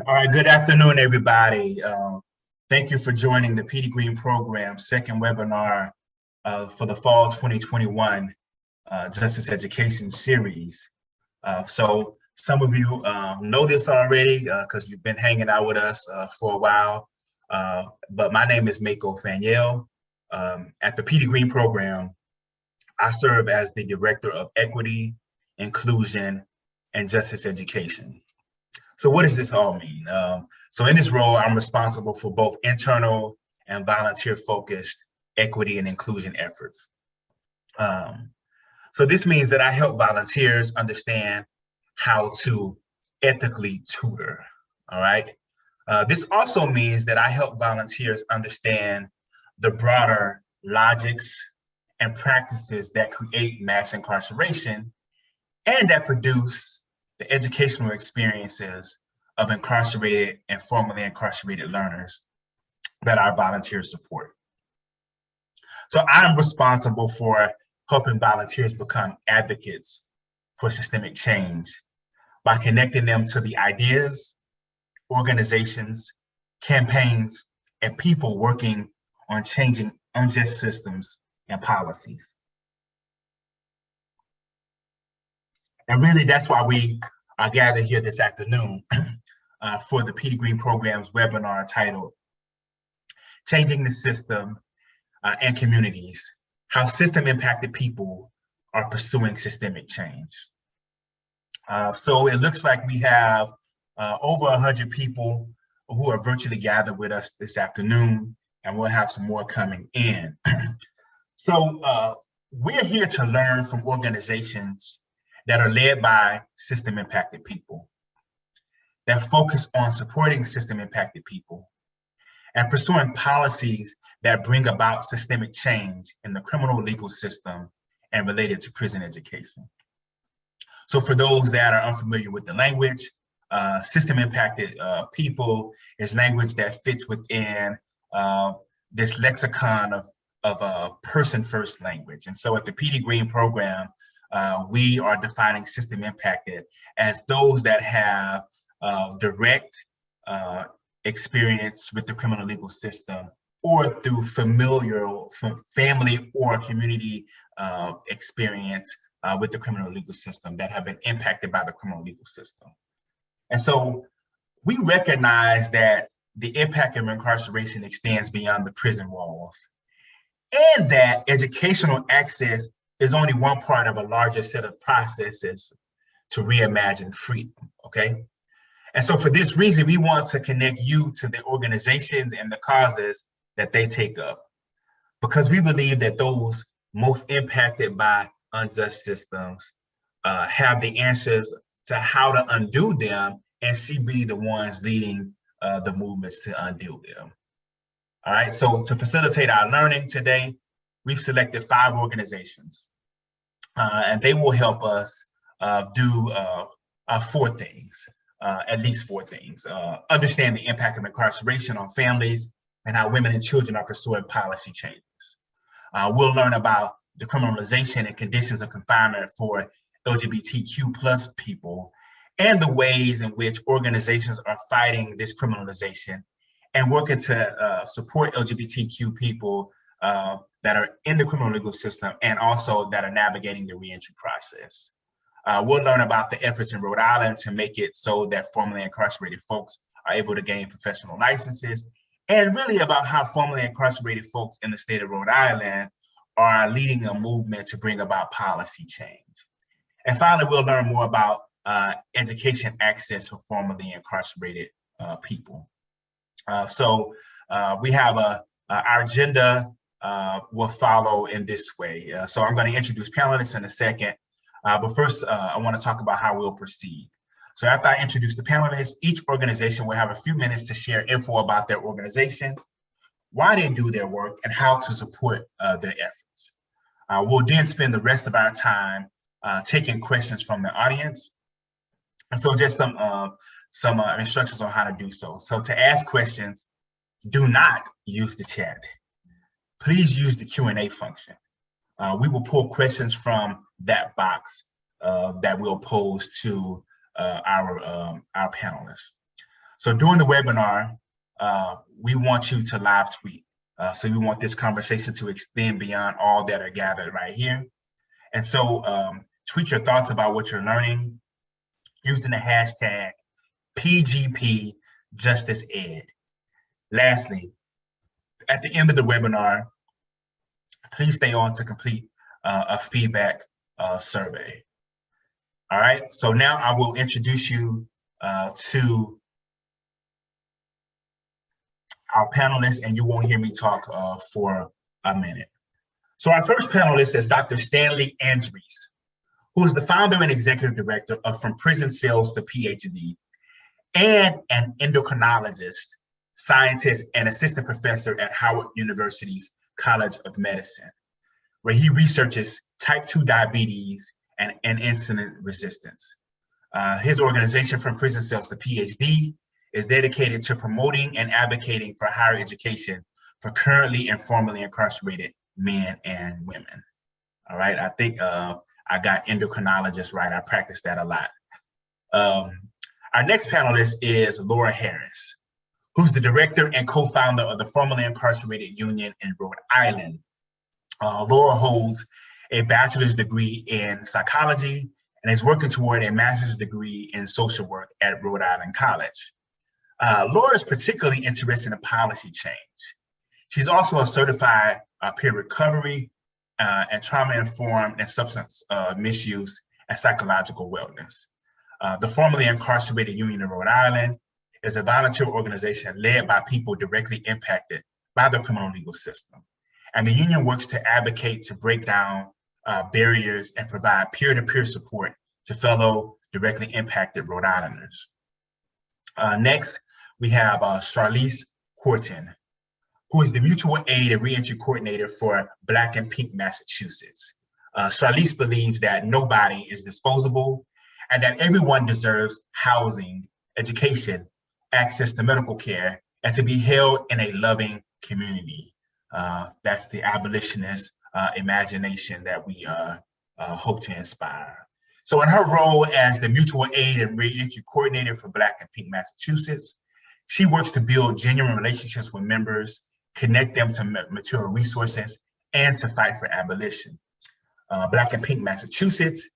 All right, good afternoon, everybody. Thank you for joining the PD Green Program second webinar for the fall 2021 Justice Education Series. So some of you know this already because you've been hanging out with us for a while, but my name is Mako Faniel. At the PD Green Program, I serve as the Director of Equity, Inclusion, and Justice Education. So what does this all mean? So in this role, I'm responsible for both internal and volunteer-focused equity and inclusion efforts. So this means that I help volunteers understand how to ethically tutor, all right? This also means that I help volunteers understand the broader logics and practices that create mass incarceration and that produce the educational experiences of incarcerated and formerly incarcerated learners that our volunteers support. So I'm responsible for helping volunteers become advocates for systemic change by connecting them to the ideas, organizations, campaigns, and people working on changing unjust systems and policies. And really, that's why we are gathered here this afternoon for the PD Green Program's webinar titled Changing the System and Communities, How System-Impacted People Are Pursuing Systemic Change. So it looks like we have over 100 people who are virtually gathered with us this afternoon, and we'll have some more coming in. So we're here to learn from organizations that are led by system-impacted people, that focus on supporting system-impacted people and pursuing policies that bring about systemic change in the criminal legal system and related to prison education. So for those that are unfamiliar with the language, system-impacted people is language that fits within this lexicon of person-first language. And so at the PD Green Program, we are defining system-impacted as those that have direct experience with the criminal legal system or through familial, family or community experience with the criminal legal system that have been impacted by the criminal legal system. And so we recognize that the impact of incarceration extends beyond the prison walls, and that educational access is only one part of a larger set of processes to reimagine freedom, okay? And so for this reason, we want to connect you to the organizations and the causes that they take up, because we believe that those most impacted by unjust systems have the answers to how to undo them, and should be the ones leading the movements to undo them. All right, so to facilitate our learning today, we've selected 5 organizations, and they will help us do 4 things, at least 4 things. Understand the impact of incarceration on families and how women and children are pursuing policy changes. We'll learn about the criminalization and conditions of confinement for LGBTQ+ people and the ways in which organizations are fighting this criminalization and working to support LGBTQ people that are in the criminal legal system and also that are navigating the reentry process. We'll learn about the efforts in Rhode Island to make it so that formerly incarcerated folks are able to gain professional licenses, and really about how formerly incarcerated folks in the state of Rhode Island are leading a movement to bring about policy change. And finally, we'll learn more about education access for formerly incarcerated people. So we have our agenda will follow in this way. So I'm going to introduce panelists in a second, but first I want to talk about how we'll proceed. So after I introduce the panelists, each organization will have a few minutes to share info about their organization, why they do their work, and how to support their efforts. We'll then spend the rest of our time taking questions from the audience. And so just some instructions on how to do so. So to ask questions, do not use the chat. Please use the Q&A function. We will pull questions from that box that we'll pose to our panelists. So during the webinar, we want you to live tweet. So we want this conversation to extend beyond all that are gathered right here. And so tweet your thoughts about what you're learning using the hashtag PGP Justice Ed. Lastly, at the end of the webinar, please stay on to complete a feedback survey. All right, so now I will introduce you to our panelists, and you won't hear me talk for a minute. So our first panelist is Dr. Stanley Andrews, who is the founder and executive director of From Prison Cells to PhD, and an endocrinologist, scientist, and assistant professor at Howard University's College of Medicine, where he researches type 2 diabetes and insulin resistance. His organization, From Prison Cells to PhD, is dedicated to promoting and advocating for higher education for currently and formerly incarcerated men and women. All right, I think I got endocrinologist right. I practice that a lot. Our next panelist is Laura Harris, who's the director and co-founder of the formerly incarcerated union in Rhode Island. Laura holds a bachelor's degree in psychology and is working toward a master's degree in social work at Rhode Island College. Laura is particularly interested in policy change. She's also a certified peer recovery and trauma-informed and substance misuse and psychological wellness. The formerly incarcerated union in Rhode Island is a volunteer organization led by people directly impacted by the criminal legal system. And the union works to advocate to break down barriers and provide peer-to-peer support to fellow directly impacted Rhode Islanders. Next, we have Charlize Corten, who is the mutual aid and reentry coordinator for Black and Pink Massachusetts. Charlize believes that nobody is disposable and that everyone deserves housing, education, access to medical care, and to be held in a loving community. That's the abolitionist imagination that we hope to inspire. So in her role as the mutual aid and reentry coordinator for Black and Pink Massachusetts, she works to build genuine relationships with members, connect them to material resources, and to fight for abolition. Black and Pink Massachusetts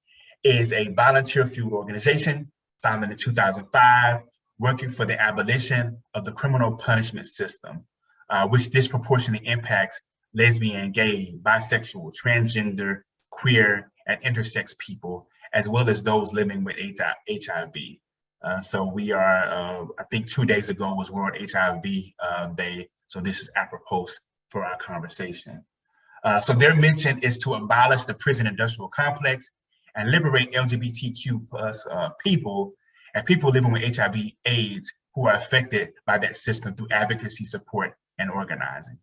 is a volunteer-fueled organization founded in 2005, working for the abolition of the criminal punishment system, which disproportionately impacts lesbian, gay, bisexual, transgender, queer, and intersex people, as well as those living with HIV. So we are, I think 2 days ago was World HIV Day, so this is apropos for our conversation. So their mission is to abolish the prison industrial complex and liberate LGBTQ plus people and people living with HIV/AIDS who are affected by that system through advocacy, support, and organizing.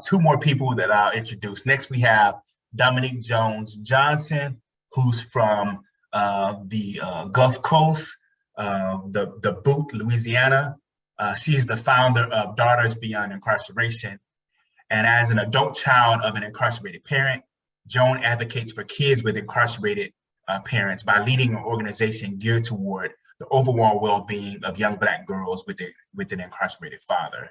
Two more people that I'll introduce. Next, we have Dominique Jones-Johnson, who's from the Gulf Coast, the Boot, Louisiana. She's the founder of Daughters Beyond Incarceration. And as an adult child of an incarcerated parent, Joan advocates for kids with incarcerated parents by leading an organization geared toward the overall well-being of young Black girls with an incarcerated father.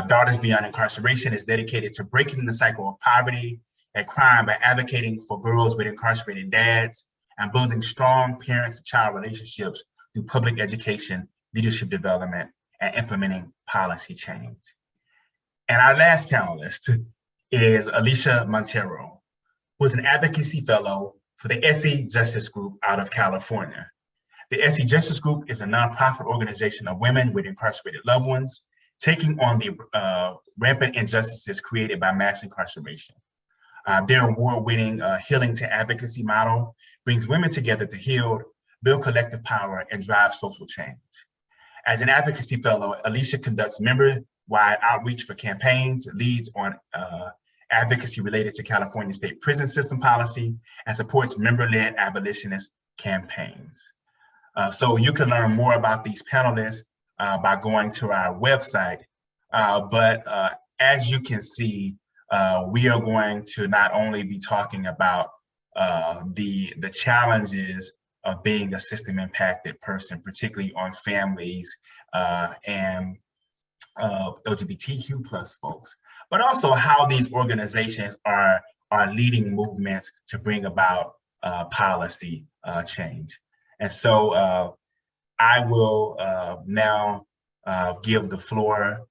Daughters Beyond Incarceration is dedicated to breaking the cycle of poverty and crime by advocating for girls with incarcerated dads and building strong parent-to-child relationships through public education, leadership development, and implementing policy change. And our last panelist is Alicia Montero, who is an advocacy fellow for the SE Justice Group out of California. The SE Justice Group is a nonprofit organization of women with incarcerated loved ones, taking on the rampant injustices created by mass incarceration. Their award-winning Healing to Advocacy model brings women together to heal, build collective power, and drive social change. As an advocacy fellow, Alicia conducts member-wide outreach for campaigns, leads on advocacy related to California state prison system policy, and supports member-led abolitionist campaigns. So you can learn more about these panelists by going to our website. But as you can see, we are going to not only be talking about the challenges of being a system impacted person, particularly on families and LGBTQ plus folks, but also how these organizations are leading movements to bring about policy change. And so I will now give the floor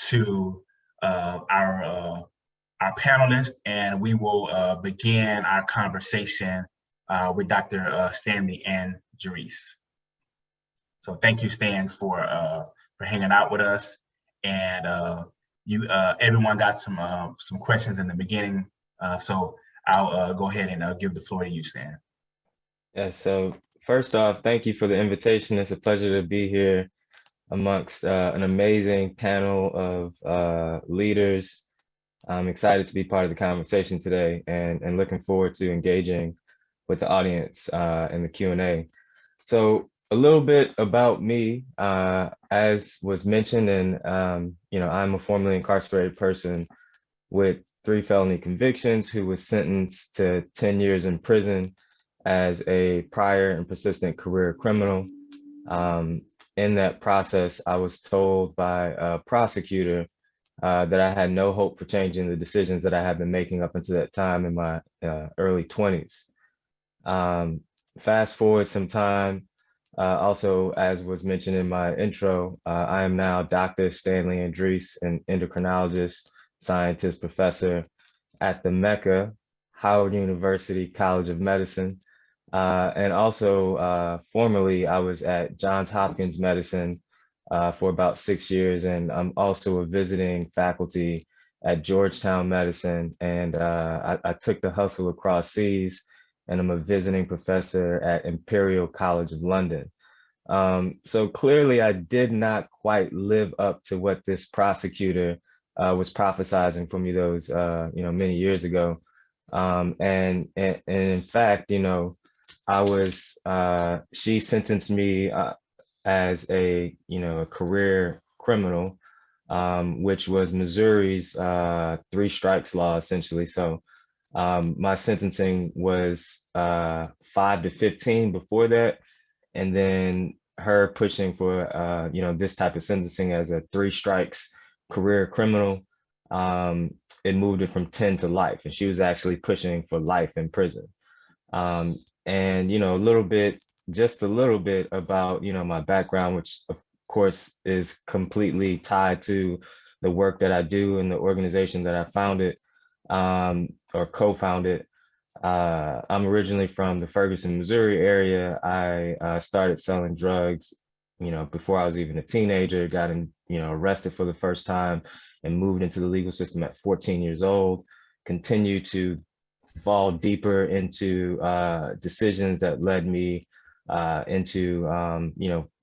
to our panelists, and we will begin our conversation with Dr. Stanley and Jerice. So thank you, Stan, for hanging out with us. And everyone got some questions in the beginning, so I'll go ahead and give the floor to you, Stan. Yeah, so first off, thank you for the invitation. It's a pleasure to be here amongst an amazing panel of leaders. I'm excited to be part of the conversation today and looking forward to engaging with the audience in the Q&A. So a little bit about me, as was mentioned, and I'm a formerly incarcerated person with 3 felony convictions who was sentenced to 10 years in prison as a prior and persistent career criminal. In that process, I was told by a prosecutor that I had no hope for changing the decisions that I had been making up until that time in my early 20s. Fast forward some time, also, as was mentioned in my intro, I am now Dr. Stanley Andrees, an endocrinologist, scientist, professor at the Mecca, Howard University College of Medicine. And also, formerly, I was at Johns Hopkins Medicine for about 6 years, and I'm also a visiting faculty at Georgetown Medicine, and I took the hustle across seas, and I'm a visiting professor at Imperial College of London. So clearly I did not quite live up to what this prosecutor was prophesizing for me those, many years ago. And in fact, she sentenced me as a career criminal, which was Missouri's 3 strikes law, essentially. So my sentencing was 5 to 15 before that, and then her pushing for this type of sentencing as a 3 strikes career criminal, it moved it from 10 to life, and she was actually pushing for life in prison. And just a little bit about my background, which of course is completely tied to the work that I do in the organization that I founded or co-founded. I'm originally from the Ferguson, Missouri area. I started selling drugs, before I was even a teenager, got arrested for the first time and moved into the legal system at 14 years old, continued to fall deeper into decisions that led me into,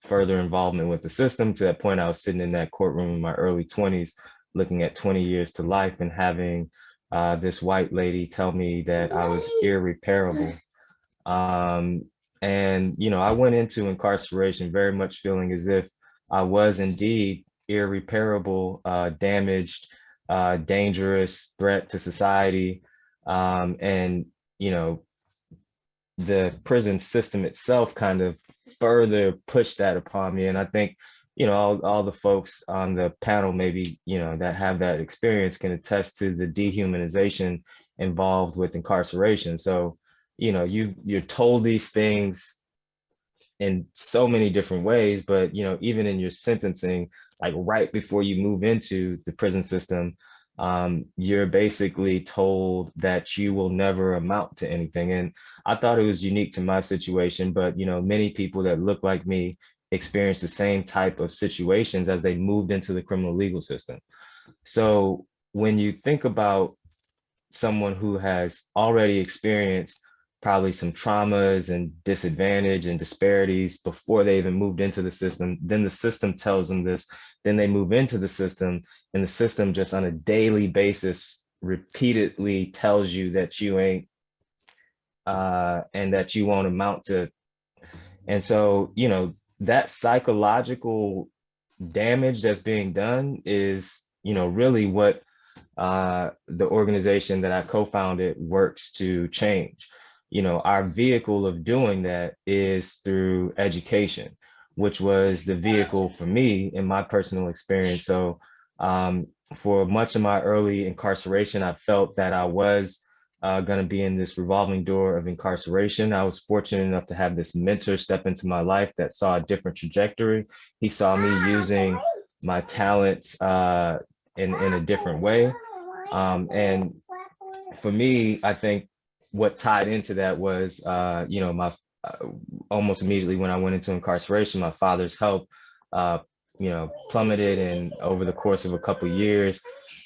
further involvement with the system, to that point I was sitting in that courtroom in my early 20s, looking at 20 years to life and having this white lady tell me that I was irreparable. I went into incarceration very much feeling as if I was indeed irreparable, damaged, dangerous threat to society. The prison system itself kind of further pushed that upon me. And I think, all the folks on the panel, maybe, that have that experience can attest to the dehumanization involved with incarceration. So, you're told these things in so many different ways, but, even in your sentencing, like right before you move into the prison system, you're basically told that you will never amount to anything. And I thought it was unique to my situation, but many people that look like me experienced the same type of situations as they moved into the criminal legal system. So when you think about someone who has already experienced probably some traumas and disadvantage and disparities before they even moved into the system, then the system tells them this, then they move into the system, and the system just on a daily basis repeatedly tells you that you ain't and that you won't amount to. And so, that psychological damage that's being done is, really what the organization that I co-founded works to change. our vehicle of doing that is through education, which was the vehicle for me in my personal experience. So for much of my early incarceration, I felt that I was going to be in this revolving door of incarceration. I was fortunate enough to have this mentor step into my life that saw a different trajectory. He saw me using my talents in a different way. And for me, I think what tied into that was, my almost immediately when I went into incarceration, my father's health, plummeted, and over the course of a couple of years,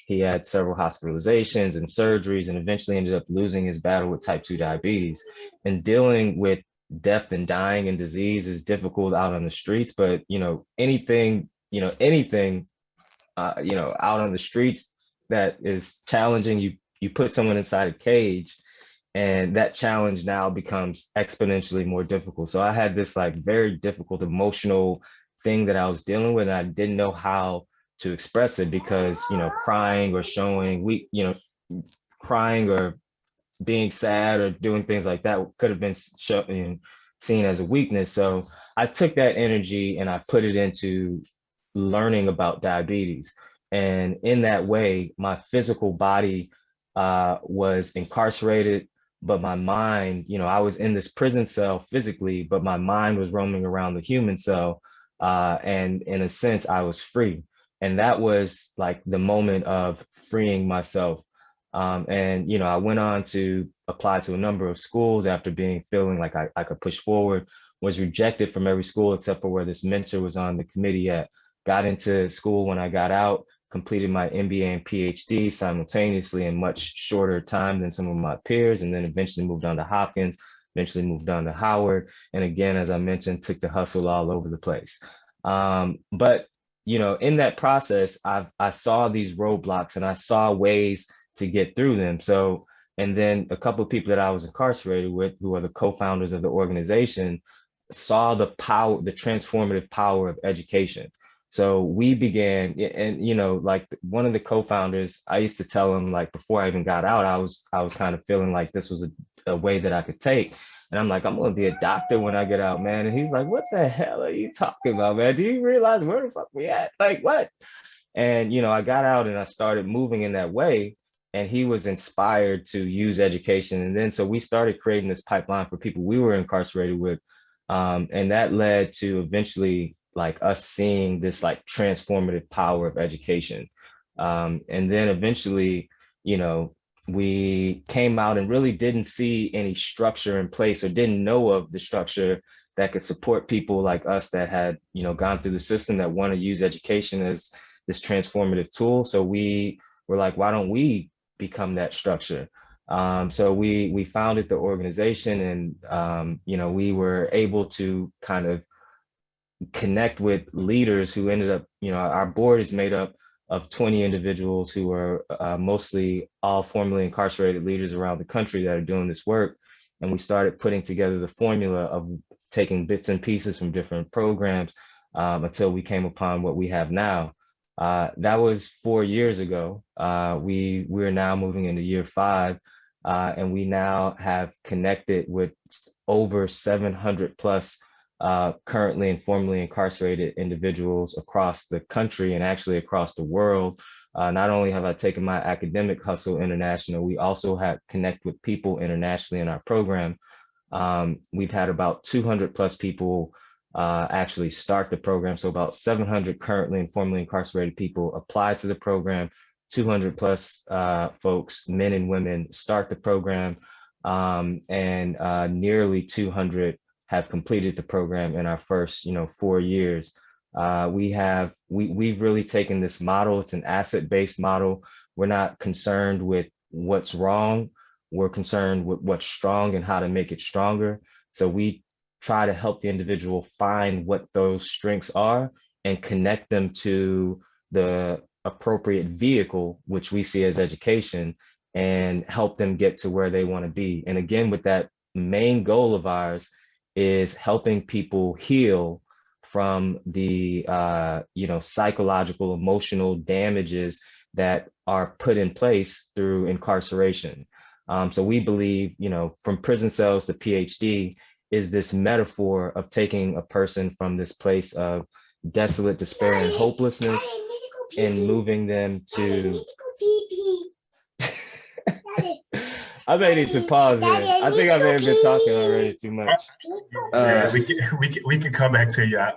he had several hospitalizations and surgeries, and eventually ended up losing his battle with type 2 diabetes. And dealing with death and dying and disease is difficult out on the streets, but anything out on the streets that is challenging, you put someone inside a cage, and that challenge now becomes exponentially more difficult. So I had this like very difficult emotional thing that I was dealing with, and I didn't know how to express it because, crying or showing crying or being sad or doing things like that could have been seen as a weakness. So I took that energy and I put it into learning about diabetes. And in that way, my physical body was incarcerated, but my mind, I was in this prison cell physically, but my mind was roaming around the human cell. And in a sense, I was free. And that was like the moment of freeing myself. And I went on to apply to a number of schools after feeling like I could push forward, was rejected from every school except for where this mentor was on the committee at. Got into school when I got out, completed my MBA and PhD simultaneously in much shorter time than some of my peers, and then eventually moved on to Hopkins, eventually moved on to Howard. And again, as I mentioned, took the hustle all over the place. But in that process, I saw these roadblocks and I saw ways to get through them. So, and then a couple of people that I was incarcerated with, who are the co-founders of the organization, saw the power, the transformative power of education. So we began, and like one of the co-founders, I used to tell him, like, before I even got out, I was kind of feeling like this was a way that I could take. And I'm like, I'm gonna be a doctor when I get out, man. And he's like, what the hell are you talking about, man? Do you realize where the fuck we at? Like, what? And I got out and I started moving in that way. And he was inspired to use education. And then so we started creating this pipeline for people we were incarcerated with. And that led to eventually like us seeing this like transformative power of education. And then eventually, we came out and really didn't see any structure in place, or didn't know of the structure that could support people like us that had, gone through the system, that want to use education as this transformative tool. So we were like, why don't we become that structure? So we founded the organization, and we were able to kind of connect with leaders who ended up, our board is made up of 20 individuals who are mostly all formerly incarcerated leaders around the country that are doing this work. And we started putting together the formula of taking bits and pieces from different programs until we came upon what we have now. That was 4 years ago. We're now moving into year 5, and we now have connected with over 700 plus currently and formerly incarcerated individuals across the country and actually across the world. Not only have I taken my academic hustle international, we also have connect with people internationally in our program. We've had about 200 plus people actually start the program. So about 700 currently and formerly incarcerated people apply to the program, 200 plus folks, men and women, start the program, and nearly 200 have completed the program in our first, 4 years. We've really taken this model. It's an asset-based model. We're not concerned with what's wrong. We're concerned with what's strong and how to make it stronger. So we try to help the individual find what those strengths are and connect them to the appropriate vehicle, which we see as education, and help them get to where they want to be. And again, with that main goal of ours is helping people heal from the psychological, emotional damages that are put in place through incarceration. So we believe, from prison cells to PhD is this metaphor of taking a person from this place of desolate despair and hopelessness and moving them to. I may need to pause here. I think I may have been talking already too much. Yeah, we can come back to you. I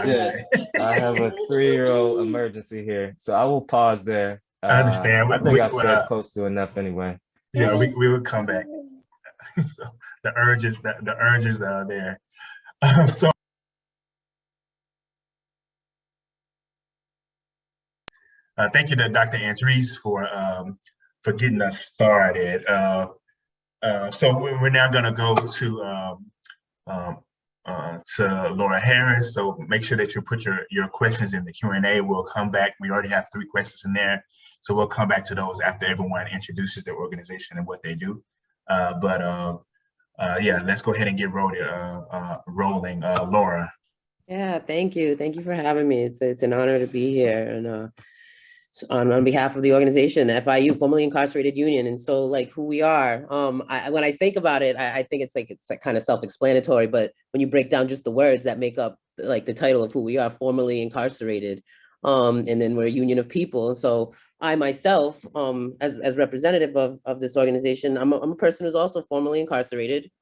understand. I have a 3-year-old emergency here, so I will pause there. I understand. I think I've said close to enough anyway. Yeah, we will come back. So the urges that are there. So thank you to Dr. Andres for getting us started. So we're now going to go to Laura Harris. So make sure that you put your questions in the Q&A. We'll come back. We already have 3 questions in there. So we'll come back to those after everyone introduces their organization and what they do. Yeah, let's go ahead and get rolling. Laura. Yeah, thank you. Thank you for having me. It's an honor to be here. And on behalf of the organization, FIU, formerly Incarcerated Union. And so like who we are, when I think about it, I think it's like kind of self-explanatory, but when you break down just the words that make up like the title of who we are, formerly incarcerated, and then we're a union of people. So I myself, as representative of this organization, I'm a person who's also formerly incarcerated.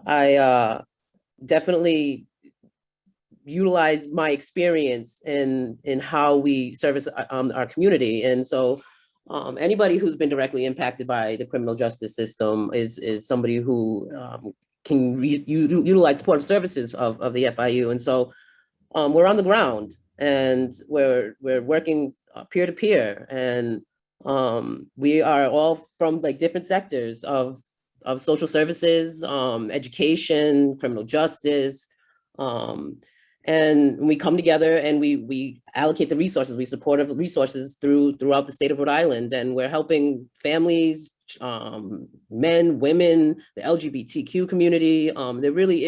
I definitely utilize my experience in how we service our community. And so anybody who's been directly impacted by the criminal justice system is somebody who can utilize supportive services of the FIU. And so we're on the ground and we're working peer to peer, and we are all from like different sectors of social services, education, criminal justice, and we come together and we allocate the resources, we support resources throughout the state of Rhode Island, and we're helping families, men, women, the LGBTQ community. There really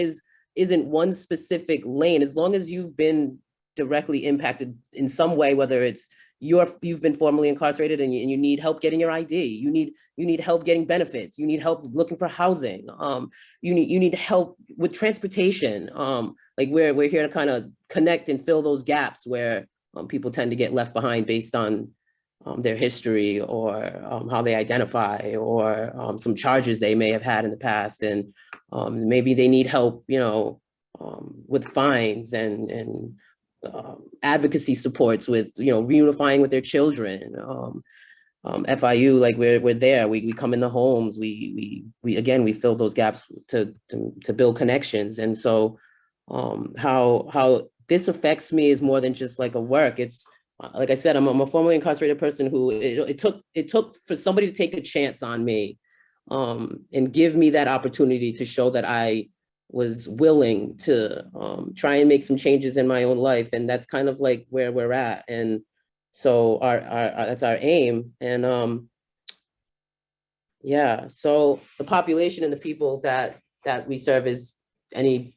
isn't one specific lane, as long as you've been directly impacted in some way, whether it's you've been formerly incarcerated and you need help getting your ID, you need help getting benefits, you need help looking for housing, you need help with transportation. Like we're here to kind of connect and fill those gaps where people tend to get left behind based on their history or how they identify, or some charges they may have had in the past, and maybe they need help, with fines and advocacy supports with, reunifying with their children. FIU, like we're there. We come in the homes. We again fill those gaps to build connections. And so how this affects me is more than just like a work. It's like I said, I'm a formerly incarcerated person who it took for somebody to take a chance on me, and give me that opportunity to show that I was willing to try and make some changes in my own life. And that's kind of like where we're at. And so our that's our aim. And yeah, so the population and the people that we serve is any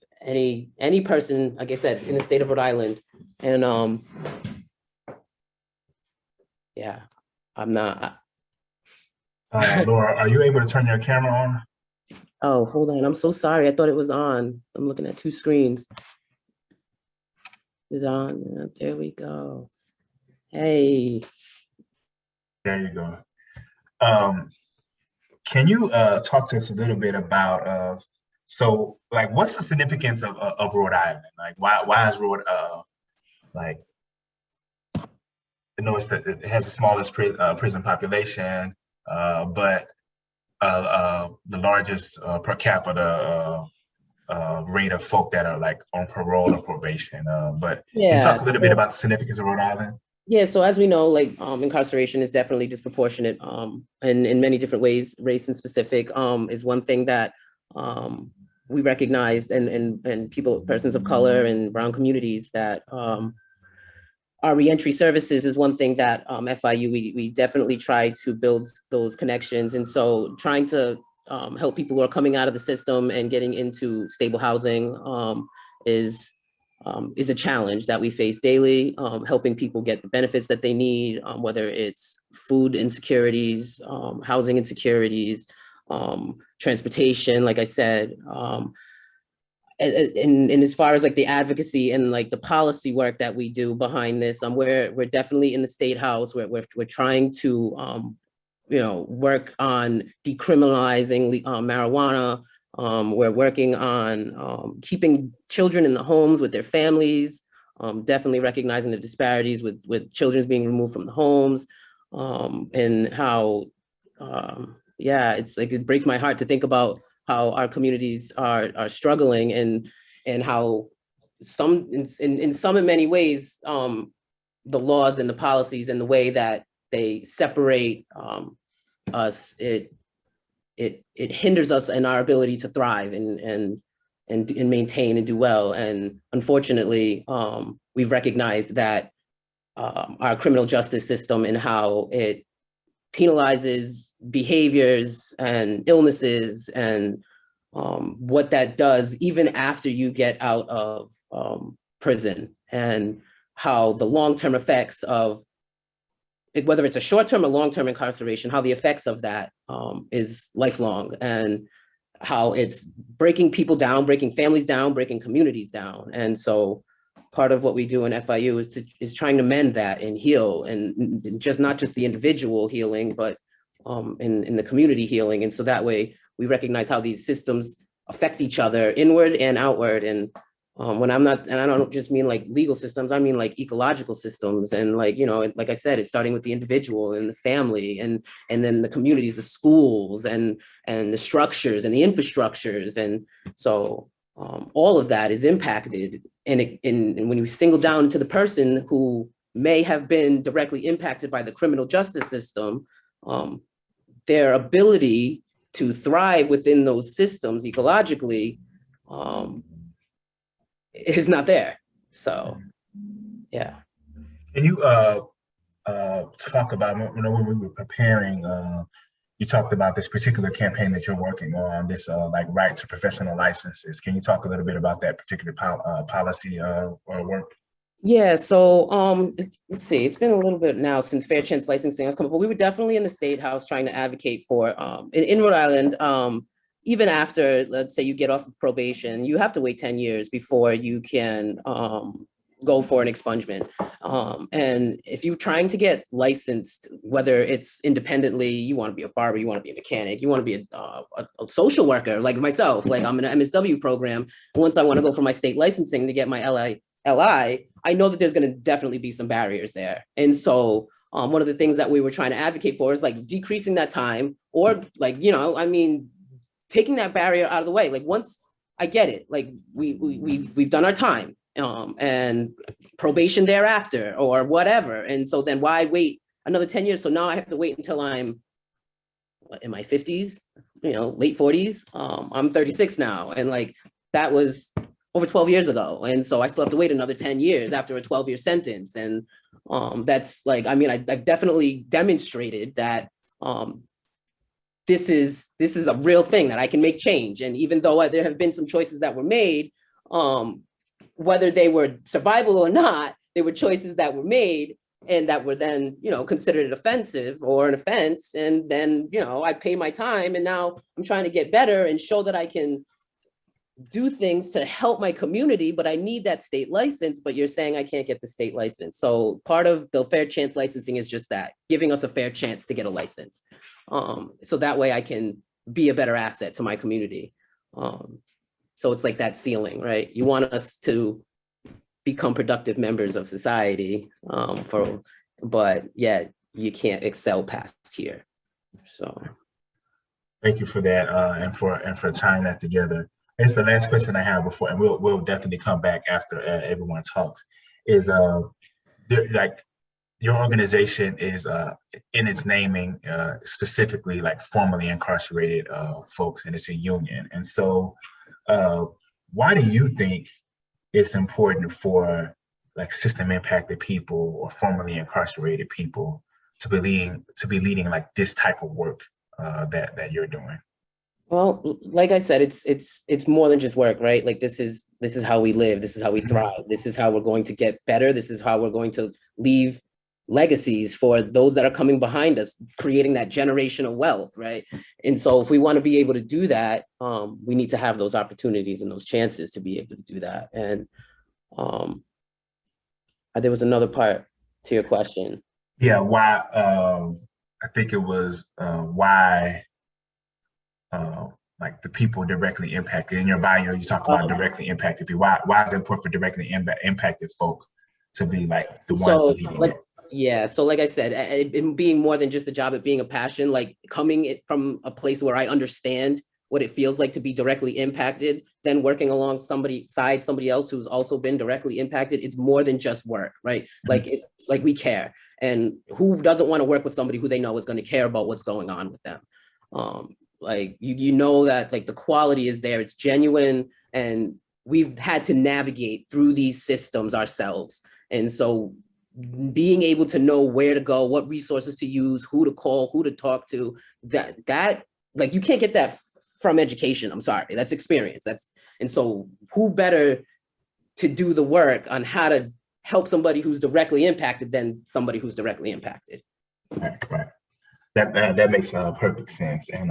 person, like I said, in the state of Rhode Island. And yeah, I'm not. Laura, are you able to turn your camera on? Oh, hold on. I'm so sorry. I thought it was on. I'm looking at 2 screens. Is it on? Yeah, there we go. Hey. There you go. Can you talk to us a little bit about so like what's the significance of Rhode Island? Like why is Rhode like, I know it has the smallest prison population, but the largest per capita rate of folk that are like on parole or probation. But yeah, can you talk a little bit about the significance of Rhode Island? Yeah, so as we know, like incarceration is definitely disproportionate in many different ways. Race and specific is one thing that we recognized, and persons of color and brown communities that our reentry services is one thing that FIU, we definitely try to build those connections. And so trying to help people who are coming out of the system and getting into stable housing is is a challenge that we face daily, helping people get the benefits that they need, whether it's food insecurities, housing insecurities, transportation, like I said, and as far as like the advocacy and like the policy work that we do behind this, we're definitely in the State House. We're trying to work on decriminalizing marijuana. We're working on keeping children in the homes with their families, definitely recognizing the disparities with children being removed from the homes, and how, it's like, it breaks my heart to think about how our communities are struggling, and how in many ways, the laws and the policies and the way that they separate us, it hinders us in our ability to thrive and maintain and do well. And unfortunately, we've recognized that our criminal justice system and how it penalizes behaviors and illnesses, and what that does even after you get out of prison, and how the long-term effects of whether it's a short-term or long-term incarceration, how the effects of that is lifelong, and how it's breaking people down, breaking families down, breaking communities down. And so part of what we do in FIU is trying to mend that and heal, and not just the individual healing, but in the community healing. And so that way we recognize how these systems affect each other inward and outward. And when I don't just mean like legal systems, I mean like ecological systems. And like, like I said, it's starting with the individual and the family, and then the communities, the schools, and the structures and the infrastructures. And so all of that is impacted. And when you single down to the person who may have been directly impacted by the criminal justice system, their ability to thrive within those systems ecologically is not there. So, yeah. Can you talk about, when we were preparing, you talked about this particular campaign that you're working on, this like right to professional licenses. Can you talk a little bit about that particular policy or work? Yeah, so let's see, it's been a little bit now since fair chance licensing has come up, but we were definitely in the State House trying to advocate for, in Rhode Island, even after, let's say you get off of probation, you have to wait 10 years before you can go for an expungement. And if you're trying to get licensed, whether it's independently, you want to be a barber, you want to be a mechanic, you want to be a social worker like myself, like I'm in an MSW program. Once I want to go for my state licensing to get my LI, I know that there's going to definitely be some barriers there. And so one of the things that we were trying to advocate for is like decreasing that time, or like, taking that barrier out of the way. Like once I get it, like we've done our time and probation thereafter or whatever. And so then why wait another 10 years? So now I have to wait until I'm in my 50s, late 40s. I'm 36 now. And like that was over 12 years ago. And so I still have to wait another 10 years after a 12-year sentence. And that's like, I've definitely demonstrated that this is a real thing, that I can make change. And even though there have been some choices that were made, whether they were survival or not, they were choices that were made and that were then, considered offensive or an offense. And then, I pay my time, and now I'm trying to get better and show that I can do things to help my community, but I need that state license. But you're saying I can't get the state license. So part of the fair chance licensing is just that, giving us a fair chance to get a license. So that way I can be a better asset to my community. So it's like that ceiling, right? You want us to become productive members of society, but yet you can't excel past here. So thank you for that, and for tying that together. It's the last question I have before, and we'll definitely come back after everyone talks. Is like your organization is in its naming specifically like formerly incarcerated folks, and it's a union. And so, why do you think it's important for like system impacted people or formerly incarcerated people to be leading like this type of work that you're doing? Well, like I said, it's more than just work, right? Like this is how we live, this is how we thrive, this is how we're going to get better, this is how we're going to leave legacies for those that are coming behind us, creating that generational wealth, right? And so if we want to be able to do that, we need to have those opportunities and those chances to be able to do that. And there was another part to your question. Yeah, why? I think it was why, like the people directly impacted. In your bio, you talk about directly impacted people. Why is it important for directly impacted folk to be like the ones leading it? Yeah, so like I said, it being more than just a job, it being a passion, like coming from a place where I understand what it feels like to be directly impacted, then working along somebody else who's also been directly impacted. It's more than just work, right? Mm-hmm. Like it's like we care, and who doesn't want to work with somebody who they know is going to care about what's going on with them? Like you know that like the quality is there, it's genuine, and we've had to navigate through these systems ourselves, and so being able to know where to go, what resources to use, who to call, who to talk to, that like you can't get that from education. I'm sorry, that's experience. And so who better to do the work on how to help somebody who's directly impacted than somebody who's directly impacted. Right. That makes perfect sense. And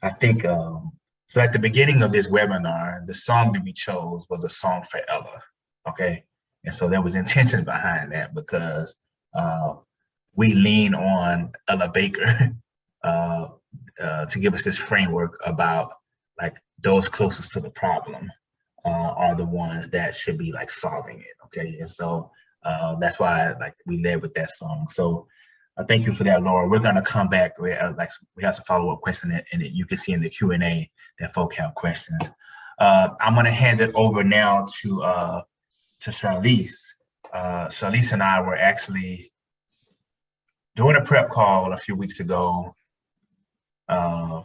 I think so. At the beginning of this webinar, the song that we chose was a song for Ella. Okay. And so there was intention behind that because we lean on Ella Baker to give us this framework about like those closest to the problem are the ones that should be like solving it. Okay. And so that's why like we led with that song. So thank you for that, Laura. We're going to come back. We have some follow-up questions, and you can see in the Q&A that folk have questions. I'm going to hand it over now to Charlize. Charlize and I were actually doing a prep call a few weeks ago, and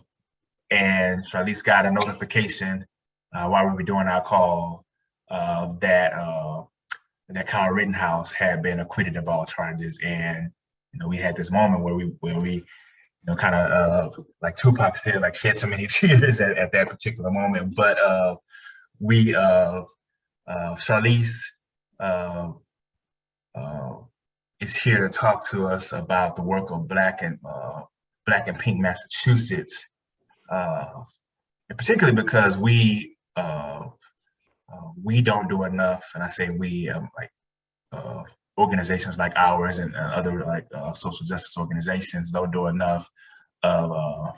Charlize got a notification while we were doing our call that Kyle Rittenhouse had been acquitted of all charges, and we had this moment where we kind of like Tupac said, like shed so many tears at that particular moment. But Charlize is here to talk to us about the work of Black and Pink Massachusetts, and particularly because we don't do enough, and I say we organizations like ours and other like social justice organizations don't do enough of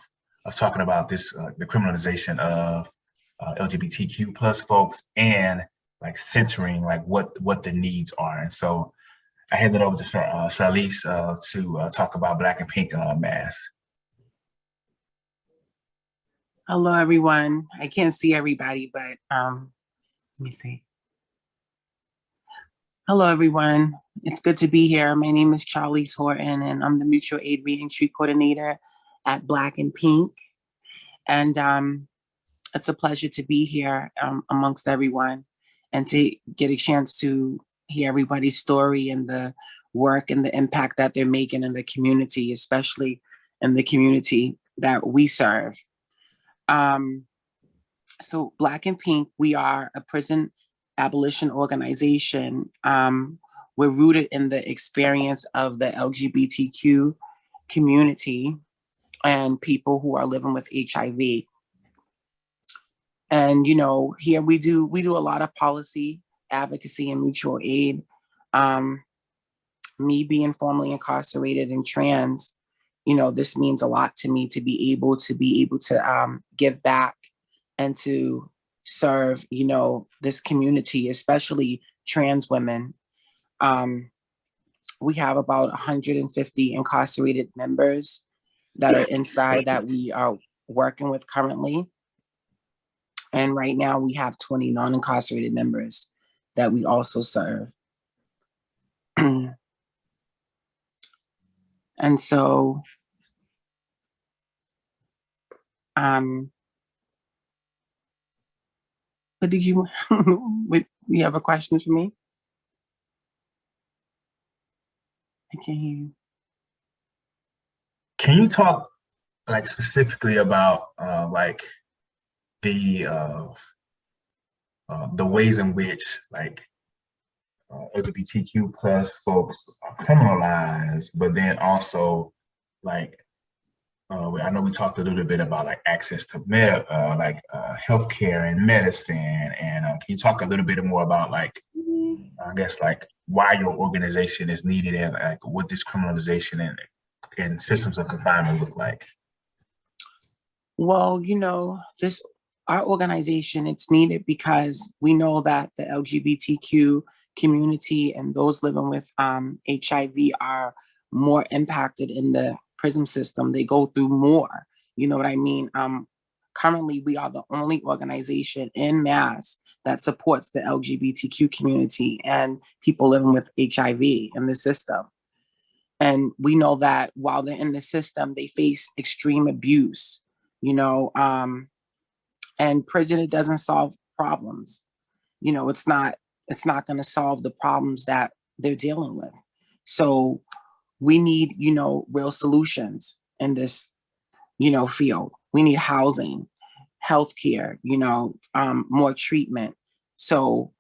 talking about this the criminalization of LGBTQ plus folks and like centering like what the needs are. And so I hand it over to Charlize to talk about Black and Pink masks. Hello, everyone. I can't see everybody, but let me see. Hello, everyone. It's good to be here. My name is Charlize Corten, and I'm the Mutual Aid Reentry Coordinator at Black and Pink. And it's a pleasure to be here amongst everyone and to get a chance to hear everybody's story and the work and the impact that they're making in the community, especially in the community that we serve. So Black and Pink, we are a prison abolition organization. We're rooted in the experience of the LGBTQ community and people who are living with HIV. And here we do a lot of policy advocacy and mutual aid. Me being formerly incarcerated and trans, this means a lot to me to be able to give back and to serve, this community, especially trans women. We have about 150 incarcerated members that are inside that we are working with currently. And right now we have 20 non-incarcerated members that we also serve. And so, what did you have a question for me? I can't hear you. Can you talk like specifically about like the ways in which like LGBTQ plus folks are criminalized, but then also like I know we talked a little bit about like access to healthcare and medicine, and can you talk a little bit more about like I guess like why your organization is needed and like what this criminalization and systems of confinement look like? Well, our organization, it's needed because we know that the LGBTQ community and those living with HIV are more impacted in the prison system. They go through more, you know what I mean? Currently, we are the only organization in Mass that supports the LGBTQ community and people living with HIV in the system. And we know that while they're in the system, they face extreme abuse, and prison, it doesn't solve problems. It's not going to solve the problems that they're dealing with. So we need, real solutions in this, field. We need housing, healthcare, more treatment. So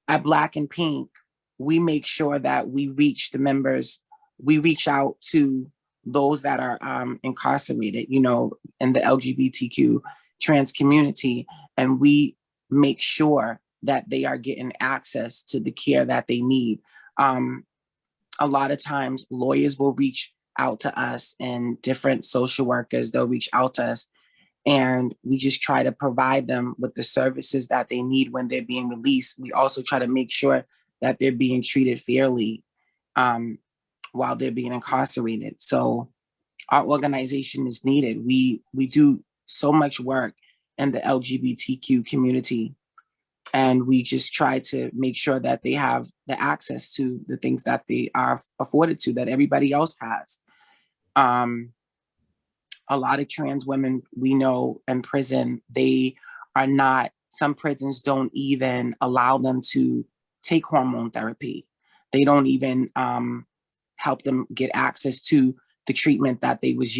at Black and Pink, we make sure that we reach the members, we reach out to those that are incarcerated, in the LGBTQ trans community, and we make sure that they are getting access to the care that they need. A lot of times lawyers will reach out to us and different social workers, they'll reach out to us, and we just try to provide them with the services that they need when they're being released. We also try to make sure that they're being treated fairly while they're being incarcerated. So our organization is needed. We do so much work in the LGBTQ community, and we just try to make sure that they have the access to the things that they are afforded to, that everybody else has. A lot of trans women we know in prison, some prisons don't even allow them to take hormone therapy. They don't even help them get access to the treatment that they was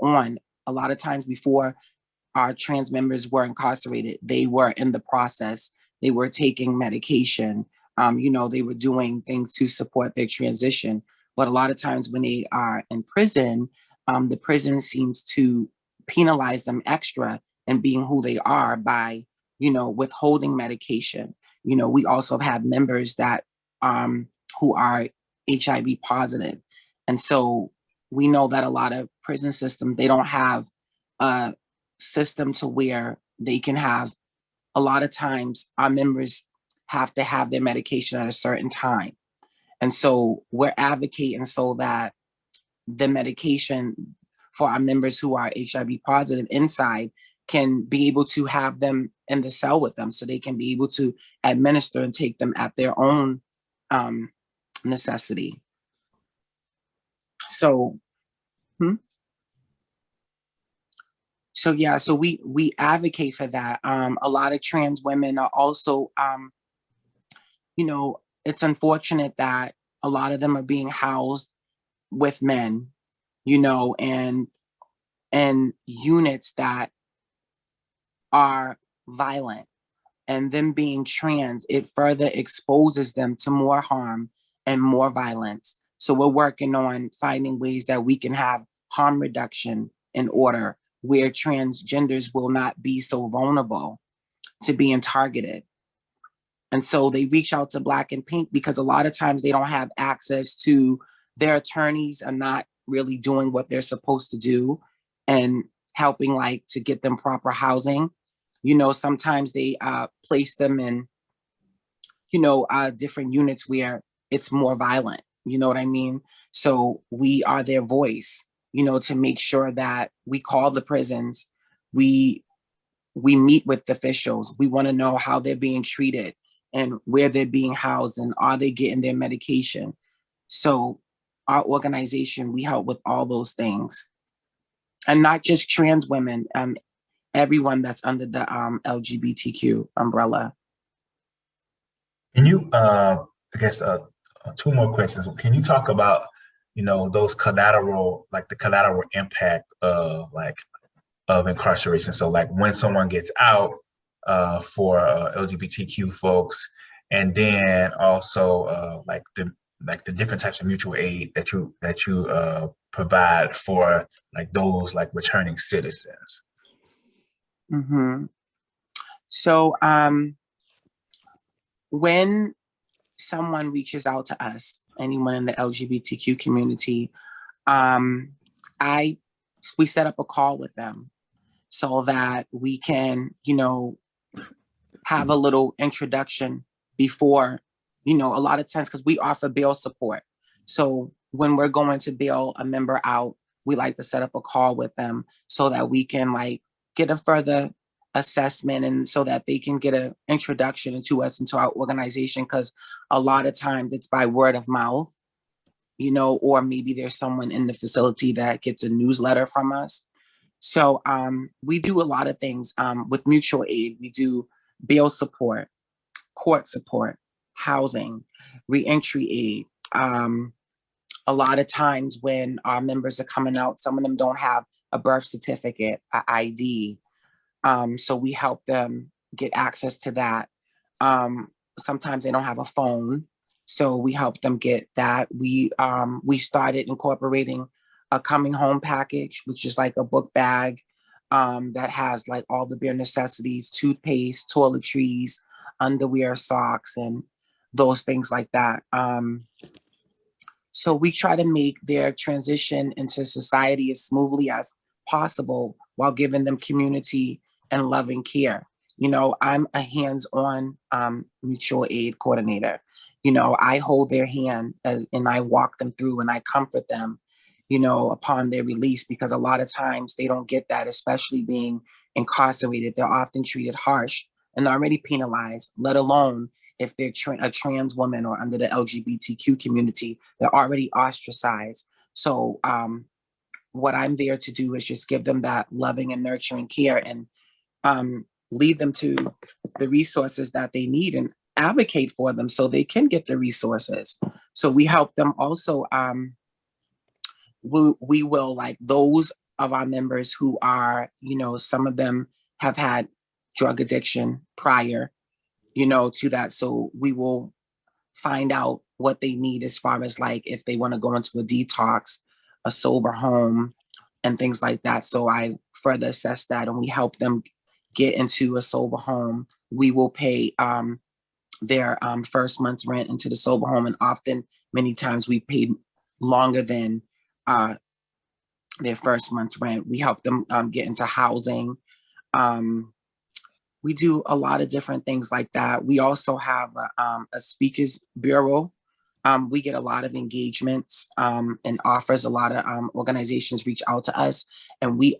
on. A lot of times before our trans members were incarcerated, they were in the process. They were taking medication. They were doing things to support their transition. But a lot of times when they are in prison, the prison seems to penalize them extra in being who they are by, withholding medication. We also have members that who are HIV positive. And so we know that a lot of prison systems, they don't have a system to where they can have, a lot of times our members have to have their medication at a certain time. And so we're advocating so that the medication for our members who are HIV positive inside can be able to have them in the cell with them, so they can be able to administer and take them at their own necessity. So, so we advocate for that. A lot of trans women are also, it's unfortunate that a lot of them are being housed with men, and units that are violent. And them being trans, it further exposes them to more harm and more violence. So we're working on finding ways that we can have harm reduction in order, where transgenders will not be so vulnerable to being targeted. And so they reach out to Black and Pink because a lot of times they don't have access to, their attorneys are not really doing what they're supposed to do and helping like to get them proper housing. Sometimes they place them in, different units where it's more violent. You know what I mean? So we are their voice, to make sure that we call the prisons, we meet with officials. We want to know how they're being treated and where they're being housed and are they getting their medication. So our organization, we help with all those things. And not just trans women, everyone that's under the LGBTQ umbrella. Can you, I guess, two more questions. Can you talk about those collateral, like the collateral impact of incarceration. So like when someone gets out, for LGBTQ folks, and then also like the different types of mutual aid that you provide for like those like returning citizens. Mm-hmm. So when someone reaches out to us, anyone in the LGBTQ community, we set up a call with them so that we can, have a little introduction before, a lot of times, because we offer bail support. So when we're going to bail a member out, we like to set up a call with them so that we can like get a further assessment and so that they can get an introduction into us, into our organization. Because a lot of times it's by word of mouth, or maybe there's someone in the facility that gets a newsletter from us. So we do a lot of things with mutual aid. We do bail support, court support, housing, reentry aid. A lot of times when our members are coming out, some of them don't have a birth certificate, an ID. So we help them get access to that. Sometimes they don't have a phone, so we help them get that. We started incorporating a coming home package, which is like a book bag that has like all the bare necessities, toothpaste, toiletries, underwear, socks, and those things like that. So we try to make their transition into society as smoothly as possible while giving them community and loving care. I'm a hands-on mutual aid coordinator. I hold their hand and I walk them through and I comfort them, upon their release, because a lot of times they don't get that, especially being incarcerated. They're often treated harsh and already penalized, let alone if they're a trans woman or under the LGBTQ community, they're already ostracized. So what I'm there to do is just give them that loving and nurturing care and lead them to the resources that they need and advocate for them so they can get the resources. So we help them also. We will, like those of our members who are, some of them have had drug addiction prior, to that. So we will find out what they need as far as like if they want to go into a detox, a sober home, and things like that. So I further assess that and we help them get into a sober home. We will pay their first month's rent into the sober home. And often, many times we pay longer than their first month's rent. We help them get into housing. We do a lot of different things like that. We also have a speakers bureau. We get a lot of engagements and offers. A lot of organizations reach out to us, and we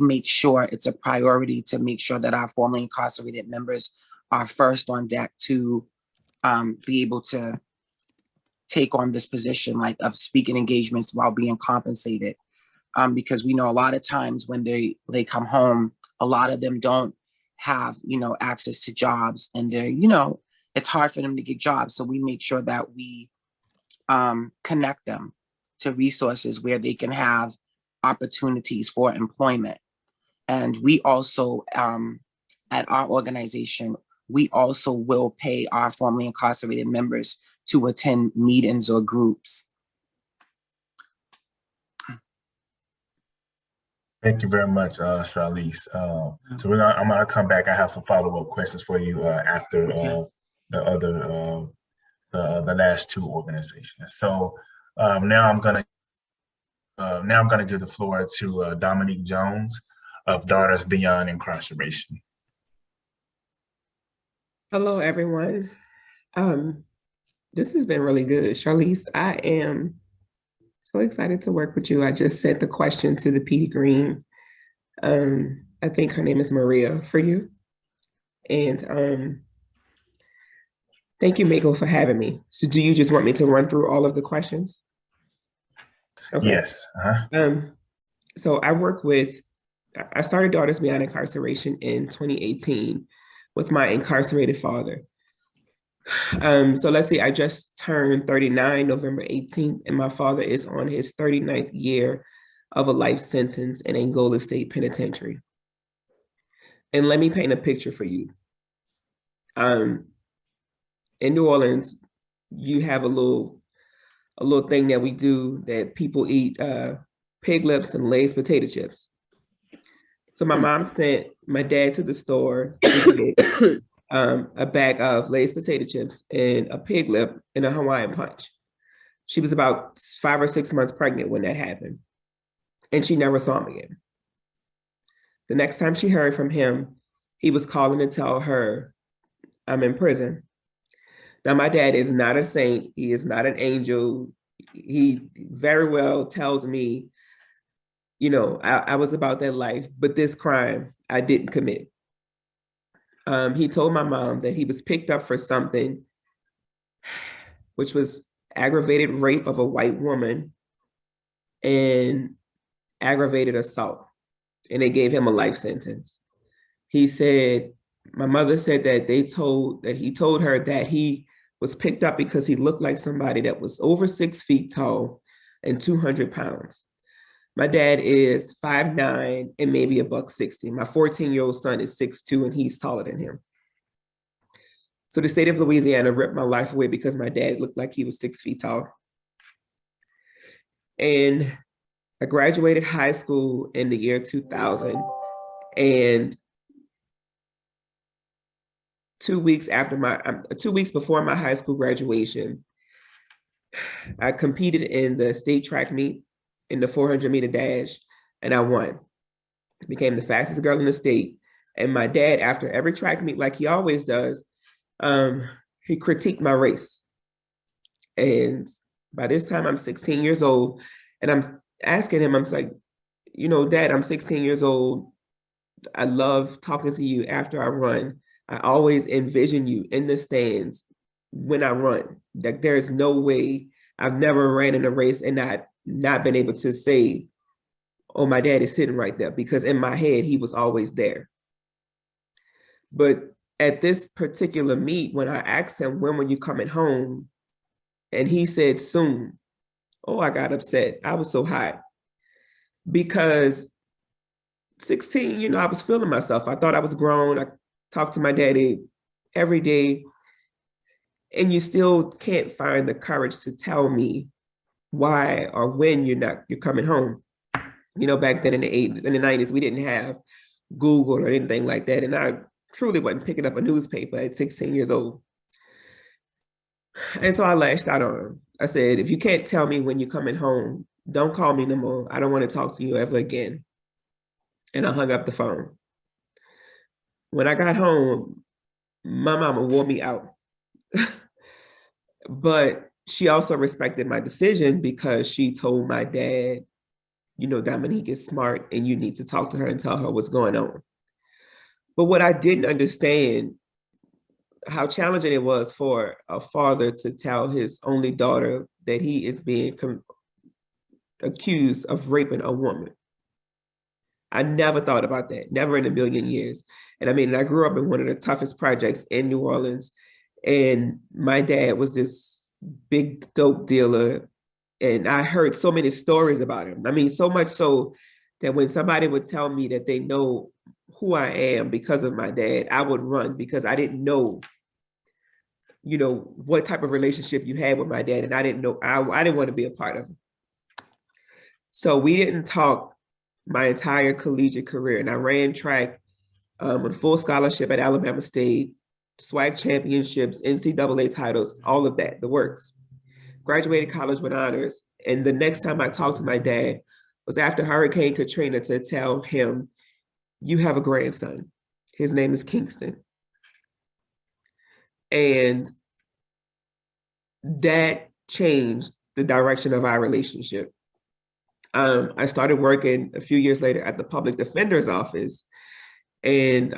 make sure it's a priority to make sure that our formerly incarcerated members are first on deck to be able to take on this position like of speaking engagements while being compensated. Because we know a lot of times when they come home, a lot of them don't have, access to jobs, and they're, it's hard for them to get jobs. So we make sure that we connect them to resources where they can have opportunities for employment. And we also, at our organization, we also will pay our formerly incarcerated members to attend meetings or groups. Thank you very much, Charlize. So I'm gonna come back. I have some follow-up questions for you after the last two organizations. So now I'm gonna give the floor to Dominique Jones of Daughters Beyond Incarceration. Hello, everyone. This has been really good. Charlize, I am so excited to work with you. I just sent the question to the PD Green. I think her name is Maria for you. And thank you, Mako, for having me. So do you just want me to run through all of the questions? Okay. Yes. So I started Daughters Beyond Incarceration in 2018 with my incarcerated father. So let's see, I just turned 39 November 18th, and my father is on his 39th year of a life sentence in Angola State Penitentiary. And let me paint a picture for you. In New Orleans, you have a little thing that we do that people eat pig lips and Lay's potato chips. So my mom sent my dad to the store to get a bag of Lay's potato chips and a pig lip and a Hawaiian punch. She was about 5 or 6 months pregnant when that happened, and she never saw him again. The next time she heard from him, he was calling to tell her, I'm in prison. Now, my dad is not a saint. He is not an angel. He very well tells me, you know, I was about that life, but this crime I didn't commit. He told my mom that he was picked up for something, which was aggravated rape of a white woman and aggravated assault, and they gave him a life sentence. He said, my mother said that he told her that he was picked up because he looked like somebody that was over 6 feet tall and 200 pounds. My dad is 5'9" and maybe $160. My 14-year-old son is 6'2" and he's taller than him. So the state of Louisiana ripped my life away because my dad looked like he was 6 feet tall. And I graduated high school in the year 2000. And 2 weeks before my high school graduation, I competed in the state track meet in the 400-meter dash, and I won. Became the fastest girl in the state. And my dad, after every track meet, like he always does, he critiqued my race. And by this time, I'm 16 years old, and I'm asking him, I'm like, you know, Dad, I'm 16 years old. I love talking to you after I run. I always envision you in the stands when I run. Like, there's no way I've never ran in a race and not been able to say, oh, my dad is sitting right there, because in my head, he was always there. But at this particular meet, when I asked him, when were you coming home? And he said, soon. Oh, I got upset. I was so hot because 16, you know, I was feeling myself. I thought I was grown. I talked to my daddy every day, and you still can't find the courage to tell me why or when you're coming home. You know, back then in the 80s, in the 90s, we didn't have Google or anything like that. And I truly wasn't picking up a newspaper at 16 years old. And so I lashed out on him. I said, if you can't tell me when you're coming home, don't call me no more. I don't want to talk to you ever again. And I hung up the phone. When I got home, my mama wore me out. But she also respected my decision because she told my dad, you know, Dominique is smart and you need to talk to her and tell her what's going on. But what I didn't understand, how challenging it was for a father to tell his only daughter that he is being accused of raping a woman. I never thought about that, never in a million years. And I mean, I grew up in one of the toughest projects in New Orleans, and my dad was this big dope dealer. And I heard so many stories about him. I mean, so much so that when somebody would tell me that they know who I am because of my dad, I would run because I didn't know, you know, what type of relationship you had with my dad. And I didn't know, I didn't want to be a part of it. So we didn't talk my entire collegiate career. And I ran track with full scholarship at Alabama State, SWAC championships, NCAA titles, all of that, the works. Graduated college with honors. And the next time I talked to my dad was after Hurricane Katrina to tell him, you have a grandson. His name is Kingston. And that changed the direction of our relationship. I started working a few years later at the public defender's office. And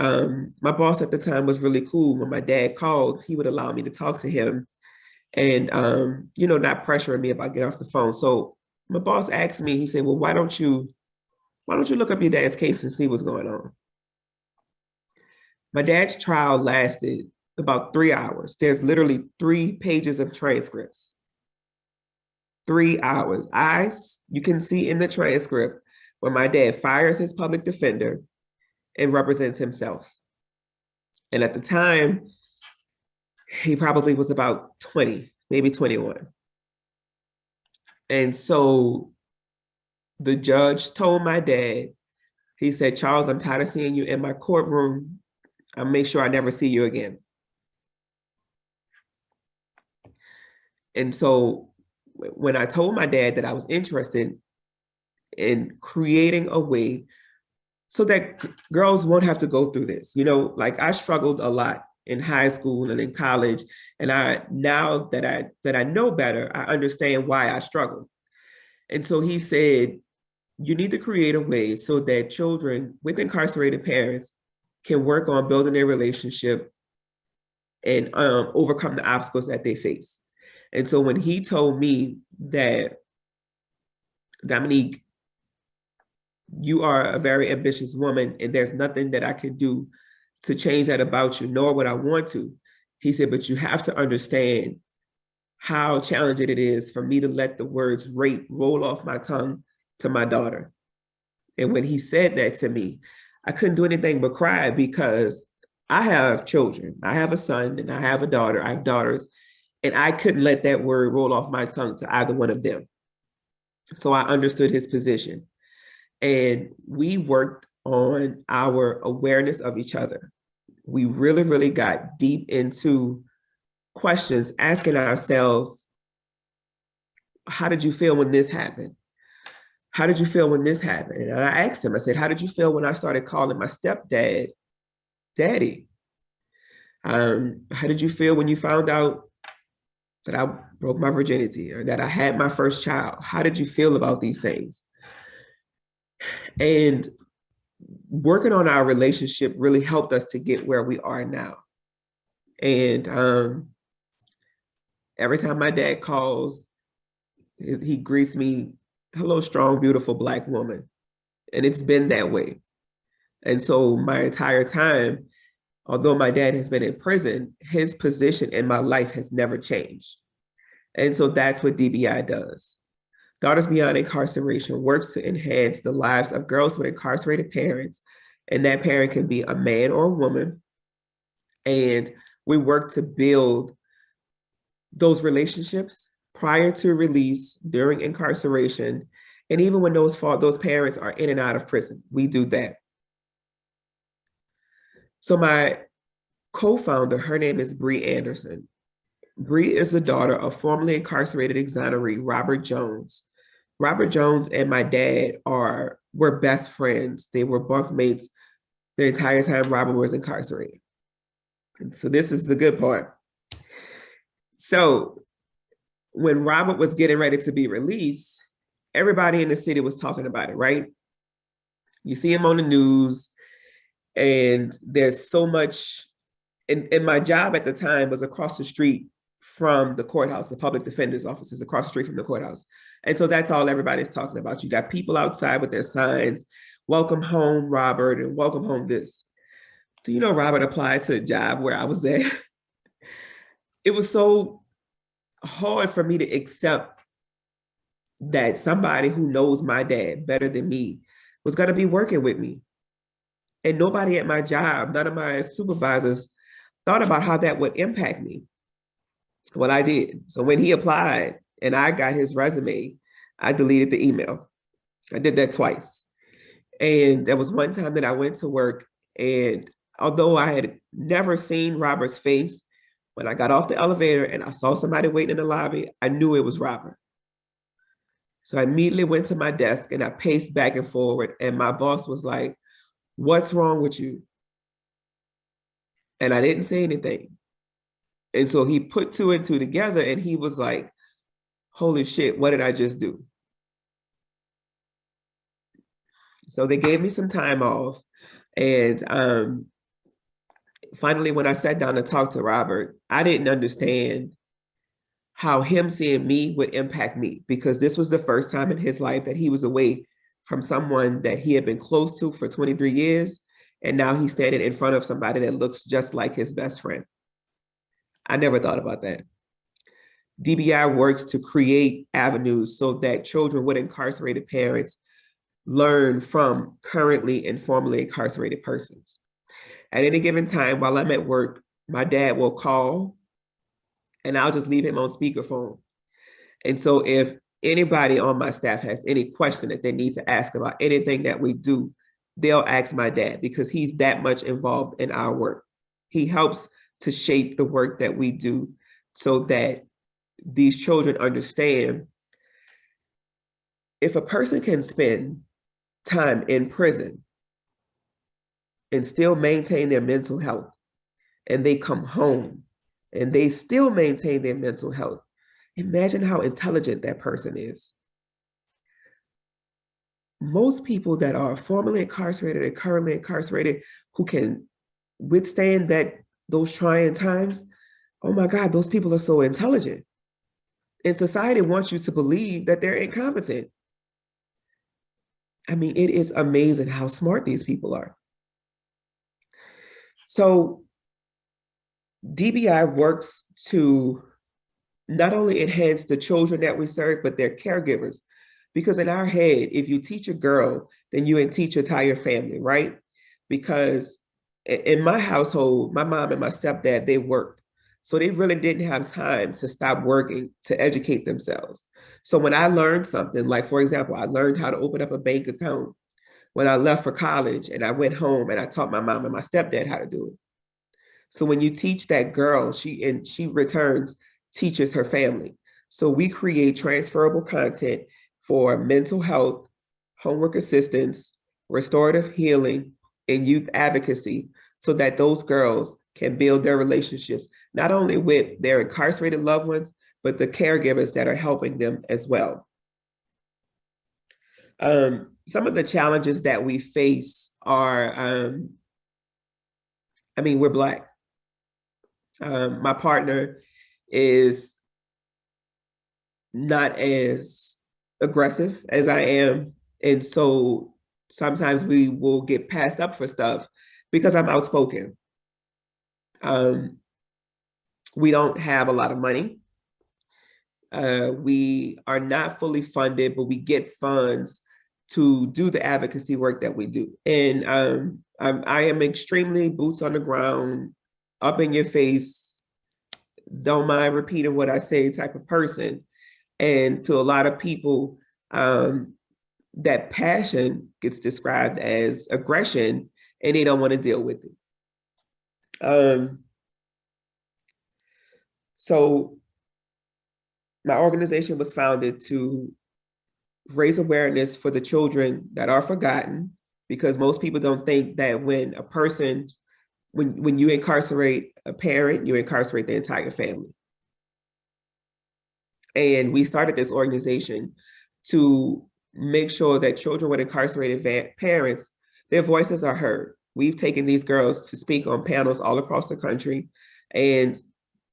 my boss at the time was really cool. When my dad called, he would allow me to talk to him and, you know, not pressuring me about getting off the phone. So my boss asked me, he said, well, why don't you look up your dad's case and see what's going on? My dad's trial lasted about 3 hours. There's literally 3 pages of transcripts. 3 hours. You can see in the transcript where my dad fires his public defender and represents himself. And at the time, he probably was about 20, maybe 21. And so the judge told my dad, he said, Charles, I'm tired of seeing you in my courtroom. I'll make sure I never see you again. And so when I told my dad that I was interested in creating a way so that girls won't have to go through this, like I struggled a lot in high school and in college. And now that I know better, I understand why I struggled. And so he said, you need to create a way so that children with incarcerated parents can work on building their relationship and overcome the obstacles that they face. And so when he told me that, Dominique, you are a very ambitious woman and there's nothing that I can do to change that about you, nor would I want to. He said, but you have to understand how challenging it is for me to let the words rape roll off my tongue to my daughter. And when he said that to me, I couldn't do anything but cry because I have children. I have a son and I have a daughter. I have daughters. And I couldn't let that word roll off my tongue to either one of them. So I understood his position. And we worked on our awareness of each other. We really, really got deep into questions, asking ourselves, how did you feel when this happened? How did you feel when this happened? And I asked him, I said, how did you feel when I started calling my stepdad daddy? How did you feel when you found out that I broke my virginity or that I had my first child? How did you feel about these things? And working on our relationship really helped us to get where we are now. And every time my dad calls, he greets me, hello, strong, beautiful Black woman. And it's been that way. And so my entire time, although my dad has been in prison, his position in my life has never changed. And so that's what DBI does. Daughters Beyond Incarceration works to enhance the lives of girls with incarcerated parents, and that parent can be a man or a woman. And we work to build those relationships prior to release, during incarceration, and even when those parents are in and out of prison, we do that. So my co-founder, her name is Bree Anderson. Bree is the daughter of formerly incarcerated exoneree Robert Jones. Robert Jones and my dad were best friends. They were bunkmates the entire time Robert was incarcerated. So this is the good part. So when Robert was getting ready to be released, everybody in the city was talking about it, right? You see him on the news, and there's so much, and my job at the time was across the street from the courthouse. The public defender's office is across the street from the courthouse. And so that's all everybody's talking about. You got people outside with their signs, welcome home, Robert, and welcome home this. So, Robert applied to a job where I was there. It was so hard for me to accept that somebody who knows my dad better than me was going to be working with me. And nobody at my job, none of my supervisors thought about how that would impact me. Well, I did. So when he applied and I got his resume, I deleted the email. I did that twice. And there was one time that I went to work, and although I had never seen Robert's face, when I got off the elevator and I saw somebody waiting in the lobby, I knew it was Robert. So I immediately went to my desk and I paced back and forward, and my boss was like, "What's wrong with you?" And I didn't say anything. And so he put 2 and 2 together, and he was like, holy shit, what did I just do? So they gave me some time off. And finally, when I sat down to talk to Robert, I didn't understand how him seeing me would impact me, because this was the first time in his life that he was away from someone that he had been close to for 23 years. And now he's standing in front of somebody that looks just like his best friend. I never thought about that. DBI works to create avenues so that children with incarcerated parents learn from currently and formerly incarcerated persons. At any given time while I'm at work, my dad will call and I'll just leave him on speakerphone. And so if anybody on my staff has any question that they need to ask about anything that we do, they'll ask my dad because he's that much involved in our work. He helps to shape the work that we do so that these children understand if a person can spend time in prison and still maintain their mental health, and they come home and they still maintain their mental health, imagine how intelligent that person is. Most people that are formerly incarcerated and currently incarcerated who can withstand those trying times, oh my God, those people are so intelligent. And society wants you to believe that they're incompetent. I mean, it is amazing how smart these people are. So DBI works to not only enhance the children that we serve, but their caregivers. Because in our head, if you teach a girl, then you teach your entire family, right? Because in my household, my mom and my stepdad, they worked. So they really didn't have time to stop working to educate themselves. So when I learned something, like for example, I learned how to open up a bank account when I left for college, and I went home and I taught my mom and my stepdad how to do it. So when you teach that girl, she returns, teaches her family. So we create transferable content for mental health, homework assistance, restorative healing, and youth advocacy so that those girls can build their relationships, not only with their incarcerated loved ones, but the caregivers that are helping them as well. Some of the challenges that we face are, we're Black. My partner is not as aggressive as I am. And so sometimes we will get passed up for stuff because I'm outspoken. We don't have a lot of money. We are not fully funded, but we get funds to do the advocacy work that we do. And I am extremely boots on the ground, up in your face, don't mind repeating what I say type of person. And to a lot of people, that passion gets described as aggression and they don't want to deal with it. So my organization was founded to raise awareness for the children that are forgotten, because most people don't think that when a person, when you incarcerate a parent, you incarcerate the entire family. And we started this organization to make sure that children with incarcerated parents, their voices are heard. We've taken these girls to speak on panels all across the country, and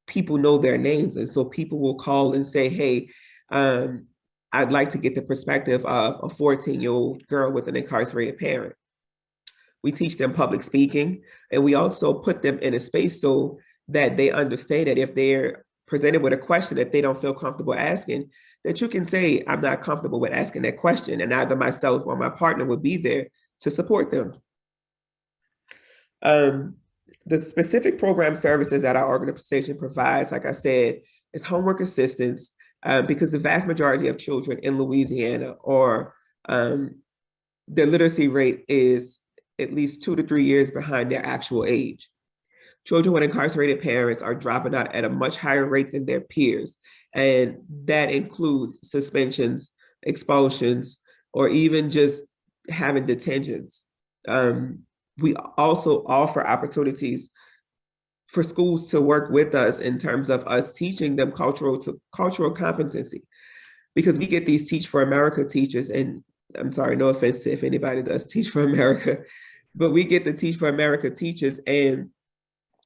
people know their names. And so people will call and say, hey, I'd like to get the perspective of a 14-year-old girl with an incarcerated parent. We teach them public speaking, and we also put them in a space so that they understand that if they're presented with a question that they don't feel comfortable asking, that you can say, I'm not comfortable with asking that question, and either myself or my partner would be there to support them. The specific program services that our organization provides, like I said, is homework assistance, because the vast majority of children in Louisiana their literacy rate is at least 2 to 3 years behind their actual age. Children with incarcerated parents are dropping out at a much higher rate than their peers. And that includes suspensions, expulsions, or even just having detentions. We also offer opportunities for schools to work with us in terms of us teaching them cultural competency, because we get these Teach for America teachers, and I'm sorry, no offense to if anybody does Teach for America, but we get the Teach for America teachers, and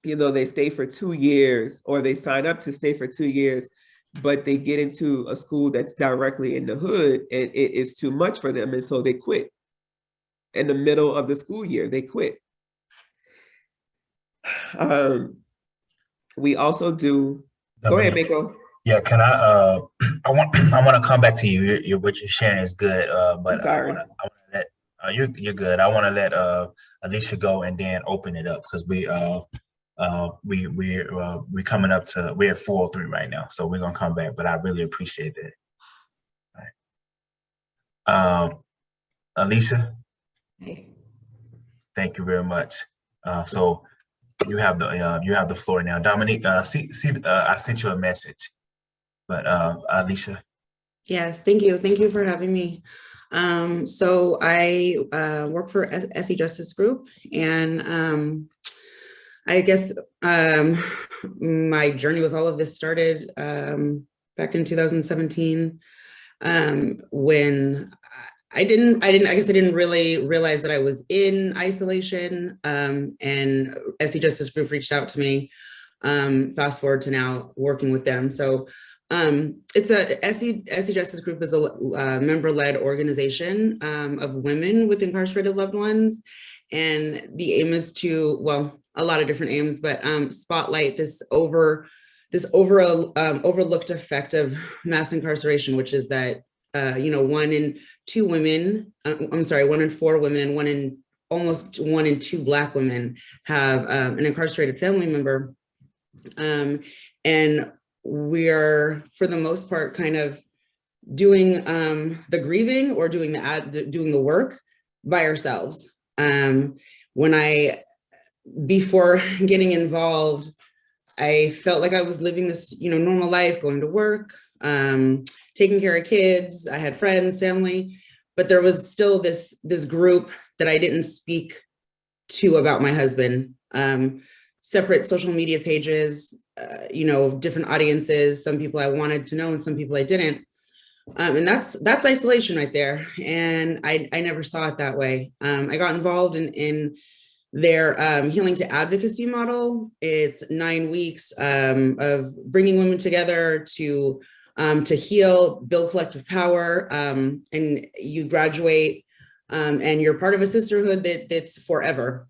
they stay for 2 years, or they sign up to stay for 2 years, but they get into a school that's directly in the hood and it is too much for them. And so they quit. In the middle of the school year, they quit. We also do, go ahead, Mako. Yeah, can I? I want to come back to you. What you're sharing is good. But I Sorry. want to let you're good. I want to let Alicia go and then open it up because we're coming up to, we're at 4:03 right now, so we're gonna come back. But I really appreciate that. All right. Alicia, Hey. thank you very much. So you have the floor now. Dominique, I sent you a message, but Alicia. Yes, thank you. Thank you for having me. So I work for SE Justice Group, and I guess my journey with all of this started back in 2017 when I guess I didn't really realize that I was in isolation, and SE Justice Group reached out to me. Fast forward to now working with them. So it's SE Justice Group is a member-led organization of women with incarcerated loved ones. And the aim is to, well, a lot of different aims, but spotlight this overlooked effect of mass incarceration, which is that 1 in 4 women and almost 1 in 2 Black women have an incarcerated family member. And we're, for the most part, kind of doing the grieving or doing the work by ourselves. Before getting involved, I felt like I was living this, normal life, going to work, taking care of kids. I had friends, family, but there was still this group that I didn't speak to about my husband. Separate social media pages, different audiences, some people I wanted to know and some people I didn't. And that's isolation right there. And I never saw it that way. I got involved in their healing to advocacy model. It's 9 weeks of bringing women together to heal, build collective power, and you graduate and you're part of a sisterhood that's forever.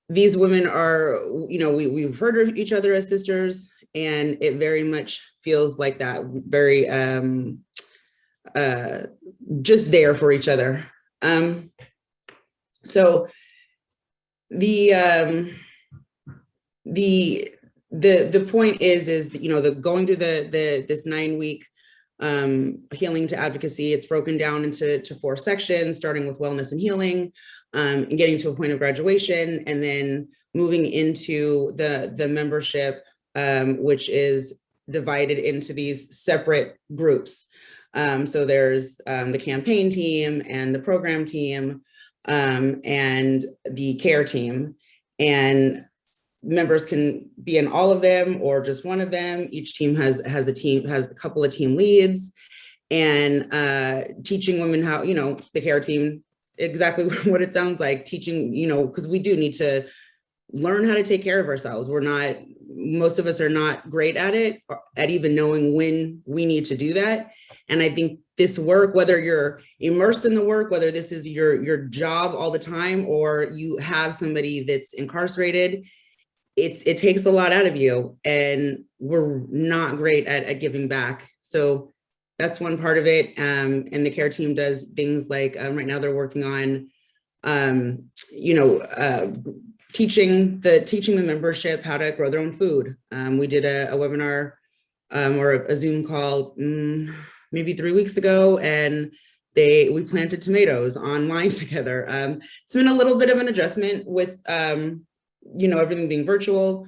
These women are, we refer to each other as sisters, and it very much feels like that, very just there for each other. So the point is the going through this 9-week healing to advocacy. It's broken down into 4 sections, starting with wellness and healing, and getting to a point of graduation, and then moving into the membership, which is divided into these separate groups. So there's the campaign team and the program team, and the care team, and members can be in all of them or just one of them. Each team has a couple of team leads, and teaching women how, the care team, exactly what it sounds like, teaching, because we do need to learn how to take care of ourselves. Most of us are not great at it, at even knowing when we need to do that. And I think this work, whether you're immersed in the work, whether this is your job all the time, or you have somebody that's incarcerated, it takes a lot out of you, and we're not great at giving back. So that's one part of it. And the care team does things like, right now they're working on, teaching the membership how to grow their own food. We did a webinar or a Zoom call maybe 3 weeks ago, and we planted tomatoes online together. It's been a little bit of an adjustment with everything being virtual,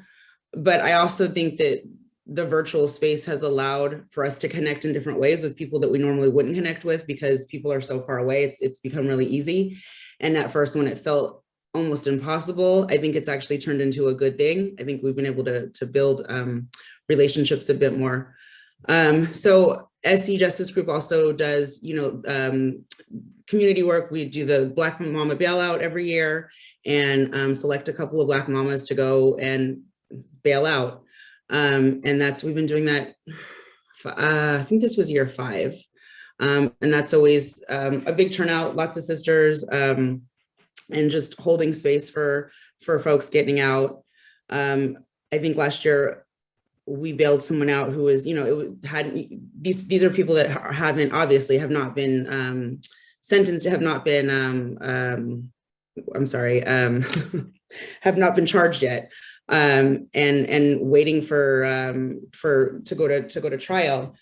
but I also think that the virtual space has allowed for us to connect in different ways with people that we normally wouldn't connect with, because people are so far away. It's become really easy. And at first, when it felt almost impossible, I think it's actually turned into a good thing. I think we've been able to build relationships a bit more. So SC Justice Group also does, community work. We do the Black Mama Bailout every year, and select a couple of Black mamas to go and bail out. And we've been doing that, I think this was year 5. And that's always a big turnout, lots of sisters, and just holding space for folks getting out. I think last year we bailed someone out who was, you know, it hadn't, these are people that obviously have not been sentenced, have not been, I'm sorry, have not been charged yet, and waiting to go to trial.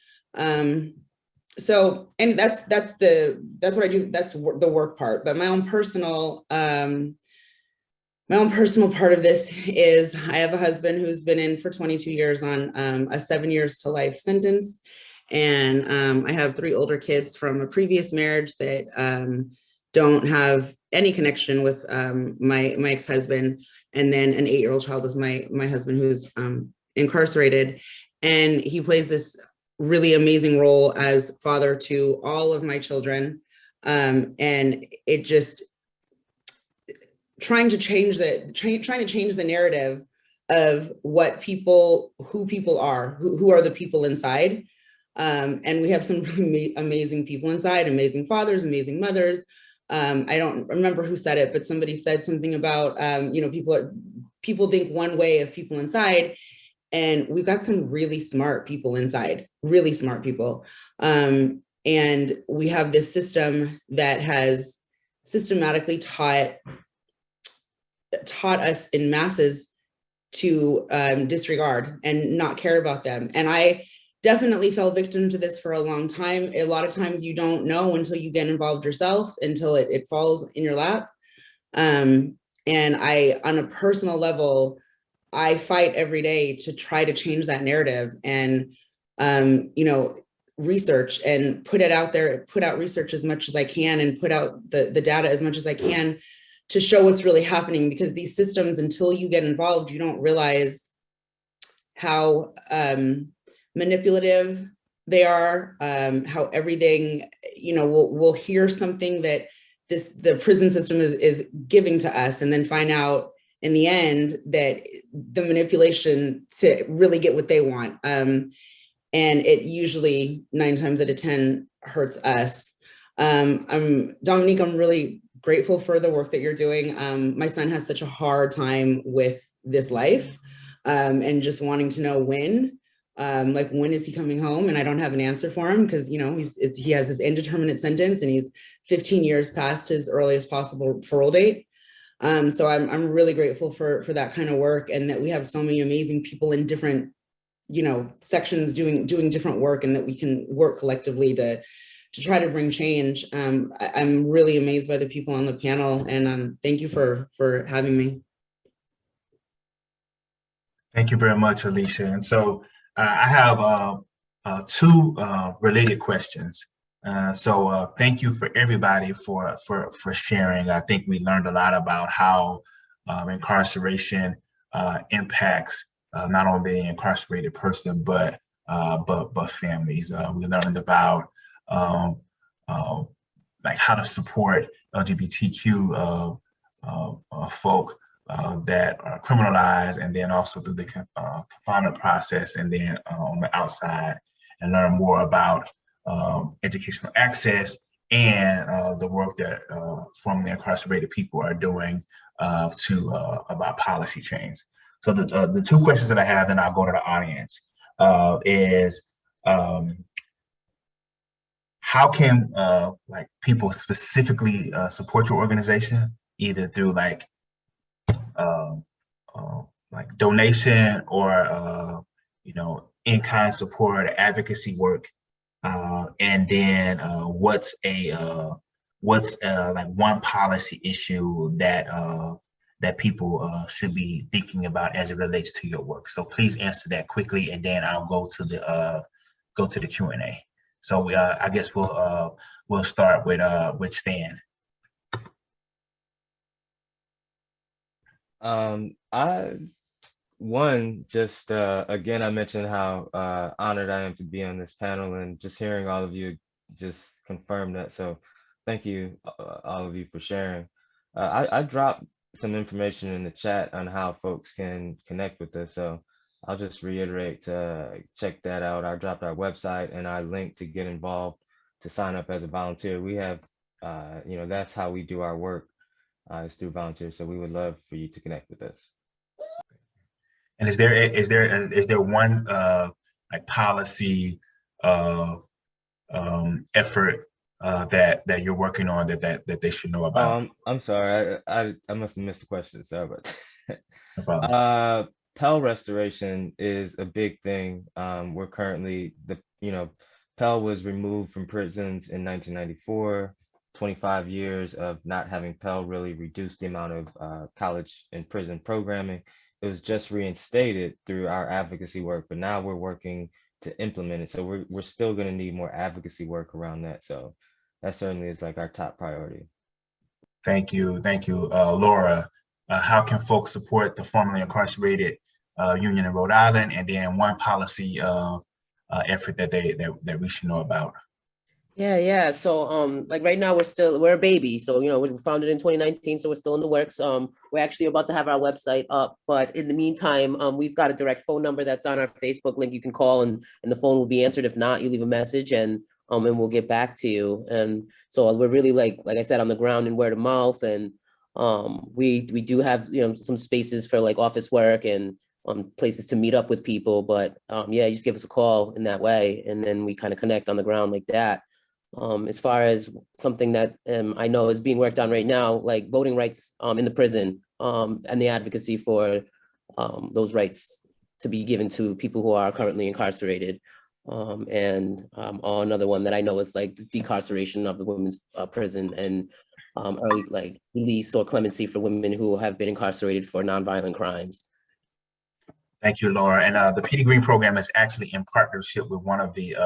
So, and that's what I do. That's the work part. But my own personal part of this is I have a husband who's been in for 22 years on a 7 years to life sentence. And I have 3 older kids from a previous marriage that don't have any connection with my ex-husband, and then an 8-year-old child with my husband who's incarcerated. And he plays this really amazing role as father to all of my children. And it just trying to change the narrative of who people are, who are the people inside. And we have some really amazing people inside, amazing fathers, amazing mothers. I don't remember who said it, but somebody said something about, you know, people think one way of people inside, and we've got some really smart people inside, really smart people. And we have this system that has systematically taught us in masses to disregard and not care about them. And I definitely fell victim to this for a long time. A lot of times you don't know until you get involved yourself, until it falls in your lap. And I, on a personal level, I fight every day to try to change that narrative and, you know, research and put it out there, put out research as much as I can, and put out the data as much as I can to show what's really happening, because these systems, until you get involved, you don't realize how manipulative they are, how everything, you know, we'll hear something that the prison system is giving to us, and then find out in the end that the manipulation to really get what they want. And it usually 9 times out of 10 hurts us. Dominique, I'm really grateful for the work that you're doing. My son has such a hard time with this life, and just wanting to know when is he coming home? And I don't have an answer for him, because, you know, he has this indeterminate sentence, and he's 15 years past his earliest possible parole date. So I'm really grateful for that kind of work, and that we have so many amazing people in different, you know, sections doing different work, and that we can work collectively to try to bring change. I'm really amazed by the people on the panel, and thank you for having me. Thank you very much, Alicia. And so I have 2 related questions. So thank you for everybody for sharing. I think we learned a lot about how incarceration impacts not only the incarcerated person, but families. We learned about like how to support LGBTQ folk that are criminalized, and then also through the confinement process, and then on the outside, and learn more about educational access and the work that formerly incarcerated people are doing about policy change. So the 2 questions that I have, then I'll go to the audience, is how can like people specifically support your organization, either through like donation or you know, in-kind support, advocacy work, and then what's like one policy issue that people should be thinking about as it relates to your work. So please answer that quickly, and then I'll go to the Q&A. So I guess we'll start with Stan. Again, I mentioned how honored I am to be on this panel, and just hearing all of you just confirm that. So thank you, all of you, for sharing. I dropped some information in the chat on how folks can connect with us. So I'll just reiterate to check that out. I dropped our website, and I linked to get involved, to sign up as a volunteer. We have, you know, that's how we do our work, is through volunteers. So we would love for you to connect with us. And is there one like policy effort that you're working on that they should know about? I'm sorry, I must have missed the question. Sorry about that. No problem. Pell Restoration is a big thing. We're currently Pell was removed from prisons in 1994. 25 years of not having Pell really reduced the amount of college and prison programming. It was just reinstated through our advocacy work, but now we're working to implement it. So we're still going to need more advocacy work around that. So that certainly is like our top priority. Thank you, Laura. How can folks support the formerly incarcerated union in Rhode Island, and then one policy effort that we should know about? Yeah. So like right now we're a baby. So, we were founded in 2019, so we're still in the works. We're actually about to have our website up, but in the meantime, we've got a direct phone number that's on our Facebook link. You can call and the phone will be answered. If not, you leave a message and we'll get back to you. And so we're really like I said, on the ground and word of mouth. And we do have, some spaces for like office work and places to meet up with people. But yeah, just give us a call in that way. And then we kind of connect on the ground like that. As far as something that I know is being worked on right now, like voting rights in the prison and the advocacy for those rights to be given to people who are currently incarcerated. And another one that I know is like the decarceration of the women's prison and early like release or clemency for women who have been incarcerated for nonviolent crimes. Thank you, Laura. And the PD Green program is actually in partnership with one of the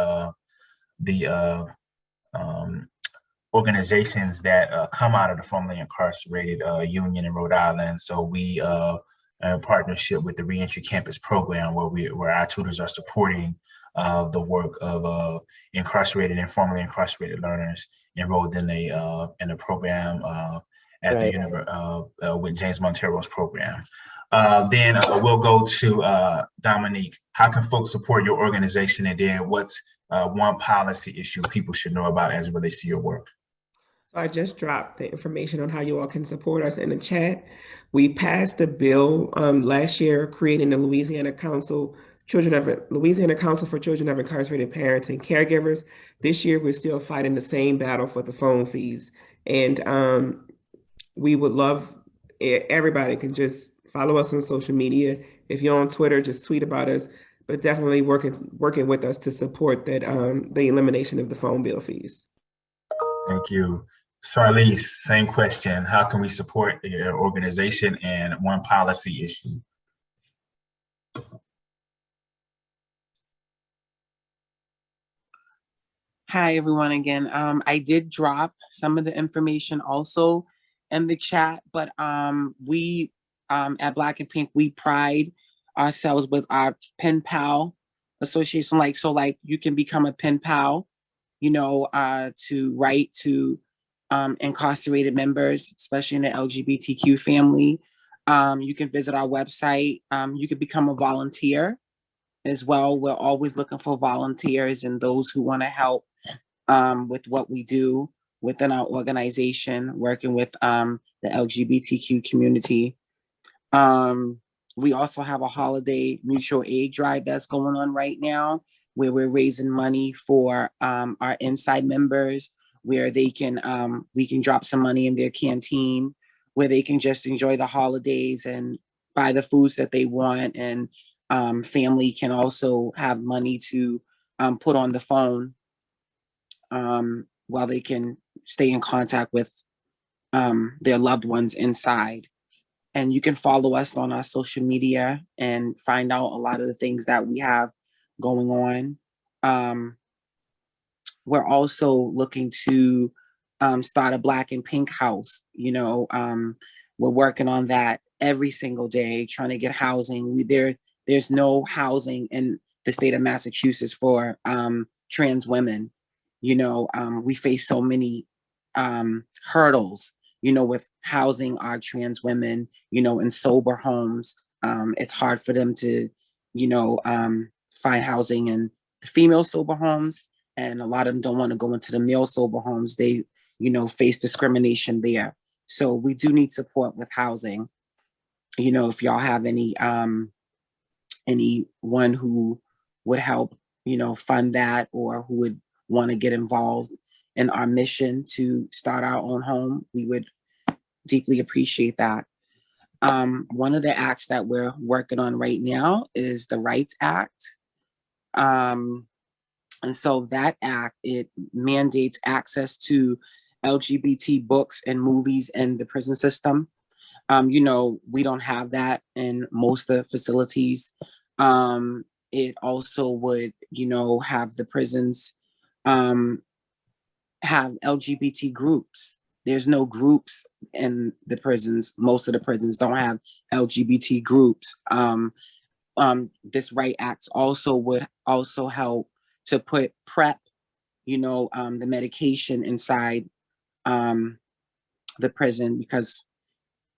organizations that come out of the formerly incarcerated union in Rhode Island. So we are in partnership with the Reentry Campus program, where our tutors are supporting the work of incarcerated and formerly incarcerated learners enrolled in a program at the university with James Montero's program. Then we'll go to Dominique. How can folks support your organization, and then what's one policy issue people should know about as it relates to your work? So I just dropped the information on how you all can support us in the chat. We passed a bill last year creating the Louisiana Council for Children of Incarcerated Parents and Caregivers. This year, we're still fighting the same battle for the phone fees. And we would love everybody can just follow us on social media. If you're on Twitter, just tweet about us, but definitely working with us to support that the elimination of the phone bill fees. Thank you. Charlize, same question. How can we support your organization and one policy issue? Hi, everyone, again. I did drop some of the information also in the chat, but we at Black and Pink, we pride ourselves with our pen pal association. Like you can become a pen pal, to write to incarcerated members, especially in the LGBTQ family. You can visit our website. You can become a volunteer as well. We're always looking for volunteers and those who want to help with what we do within our organization, working with the LGBTQ community. We also have a holiday mutual aid drive that's going on right now, where we're raising money for our inside members, where they can we can drop some money in their canteen, where they can just enjoy the holidays and buy the foods that they want, and family can also have money to put on the phone while they can stay in contact with their loved ones inside. And you can follow us on our social media and find out a lot of the things that we have going on. We're also looking to start a Black and Pink house. We're working on that every single day, trying to get housing. There's no housing in the state of Massachusetts for trans women. We face so many hurdles, with housing our trans women, in sober homes. It's hard for them to, find housing in the female sober homes. And a lot of them don't want to go into the male sober homes. They, face discrimination there. So we do need support with housing. If y'all have any anyone who would help, fund that, or who would want to get involved in our mission to start our own home, we would deeply appreciate that. One of the acts that we're working on right now is the Rights Act. And so that act, it mandates access to LGBT books and movies in the prison system. We don't have that in most of the facilities. It also would, have the prisons have LGBT groups. There's no groups in the prisons. Most of the prisons don't have LGBT groups. This Right Act also would also help to put PrEP, the medication inside the prison, because,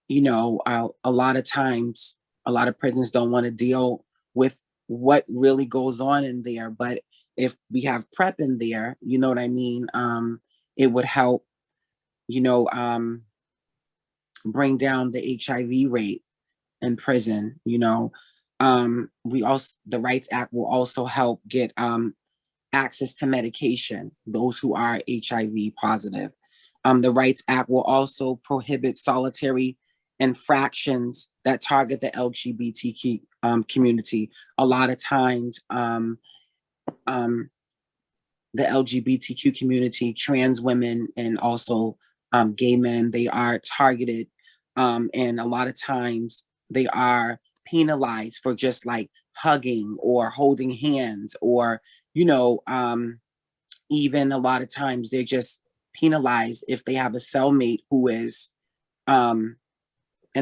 a lot of times, a lot of prisons don't want to deal with what really goes on in there. But if we have PrEP in there, you know what I mean? It would help, bring down the HIV rate in prison. The Rights Act will also help get access to medication, those who are HIV positive. The Rights Act will also prohibit solitary infractions that target the LGBTQ community. A lot of times, the LGBTQ community, trans women, and also gay men, they are targeted. And a lot of times they are penalized for just like hugging or holding hands, or, even a lot of times they're just penalized if they have a cellmate who is in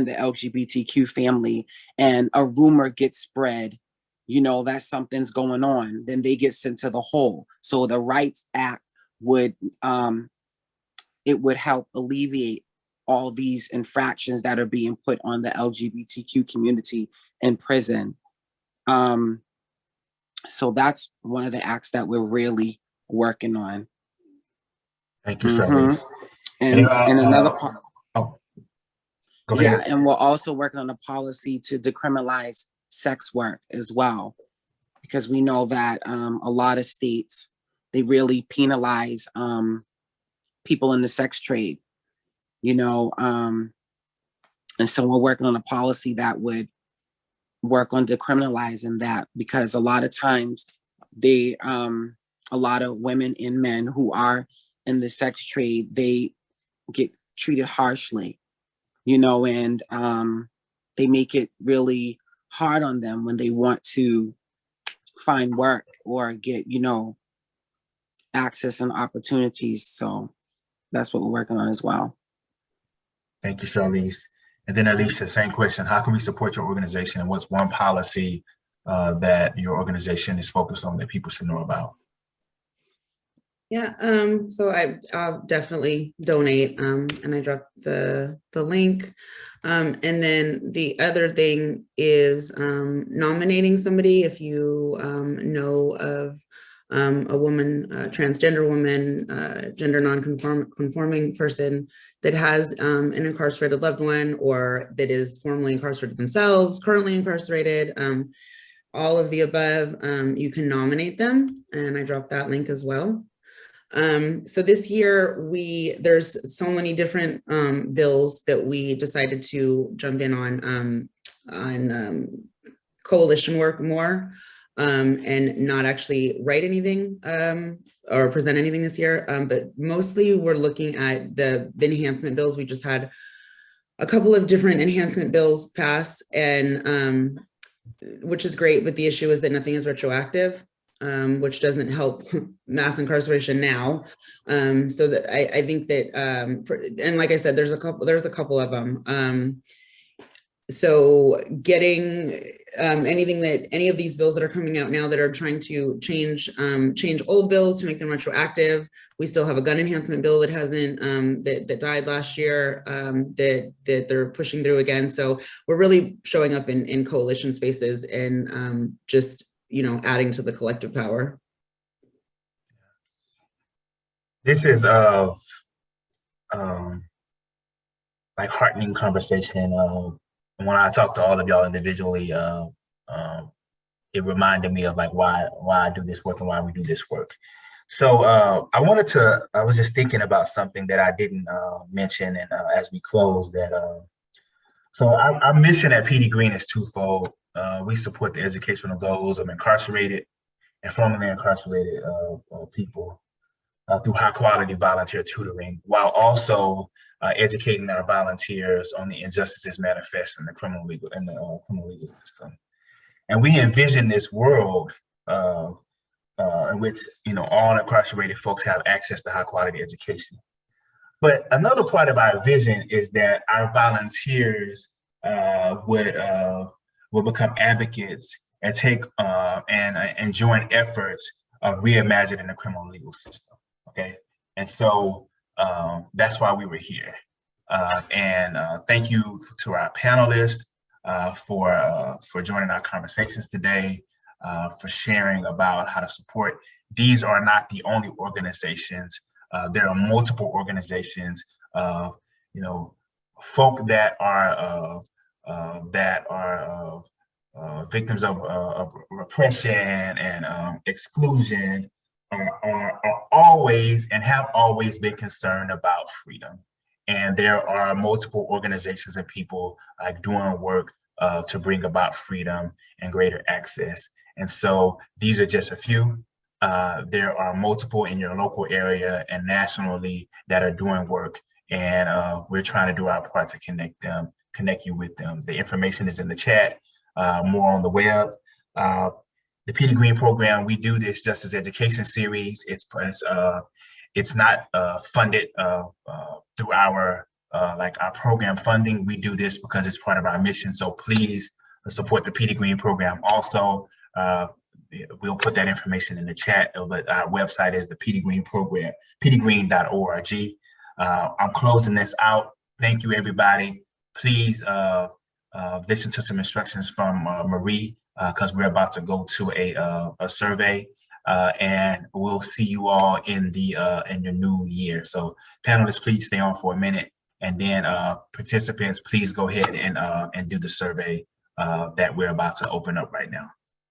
the LGBTQ family, and a rumor gets spread, that something's going on, then they get sent to the hole. So the Rights Act would it would help alleviate all these infractions that are being put on the LGBTQ community in prison. So that's one of the acts that we're really working on. Thank you, Charlize. And another part. Oh, go ahead. Yeah, and we're also working on a policy to decriminalize sex work as well, because we know that a lot of states, they really penalize people in the sex trade, and so we're working on a policy that would work on decriminalizing that, because a lot of times a lot of women and men who are in the sex trade, they get treated harshly, and they make it really hard on them when they want to find work or get, access and opportunities. So that's what we're working on as well. Thank you, Charlize. And then Alicia, same question. How can we support your organization, and what's one policy that your organization is focused on that people should know about? Yeah, so I'll definitely donate, and I dropped the link. And then the other thing is nominating somebody. If you know of a woman, transgender woman, gender non-conforming person that has an incarcerated loved one, or that is formerly incarcerated themselves, currently incarcerated, all of the above, you can nominate them, and I dropped that link as well. So this year there's so many different bills that we decided to jump in on coalition work more, and not actually write anything or present anything this year. But mostly we're looking at the enhancement bills. We just had a couple of different enhancement bills pass, and which is great, but the issue is that nothing is retroactive. Which doesn't help mass incarceration now. So that I think that, and like I said, there's a couple of them. So getting any of these bills that are coming out now that are trying to change old bills to make them retroactive. We still have a gun enhancement bill that hasn't, that died last year, that they're pushing through again. So we're really showing up in coalition spaces and just, adding to the collective power. This is like heartening conversation. When I talk to all of y'all individually, it reminded me of like why I do this work and why we do this work. So I was just thinking about something that I didn't mention, and as we close that, so our mission at PD Green is twofold. We support the educational goals of incarcerated and formerly incarcerated people through high quality volunteer tutoring, while also educating our volunteers on the injustices manifest in the criminal legal system. And we envision this world in which all incarcerated folks have access to high quality education. But another part of our vision is that our volunteers would become advocates and take and join efforts of reimagining the criminal legal system. Okay, and so that's why we were here. And thank you to our panelists for joining our conversations today, for sharing about how to support. These are not the only organizations. There are multiple organizations, folk that are victims of repression and exclusion are always and have always been concerned about freedom. And there are multiple organizations and people doing work to bring about freedom and greater access. And so these are just a few. There are multiple in your local area and nationally that are doing work. And we're trying to do our part to connect you with them. The information is in the chat, more on the web. The PD Green program, we do this Justice Education series. It's not funded through our program funding. We do this because it's part of our mission. So please support the PD Green program. Also, we'll put that information in the chat, but our website is the PD Green program, pdgreen.org. I'm closing this out. Thank you, everybody. Please listen to some instructions from Marie, because we're about to go to a survey, and we'll see you all in your new year. So panelists, please stay on for a minute, and then participants, please go ahead and do the survey that we're about to open up right now.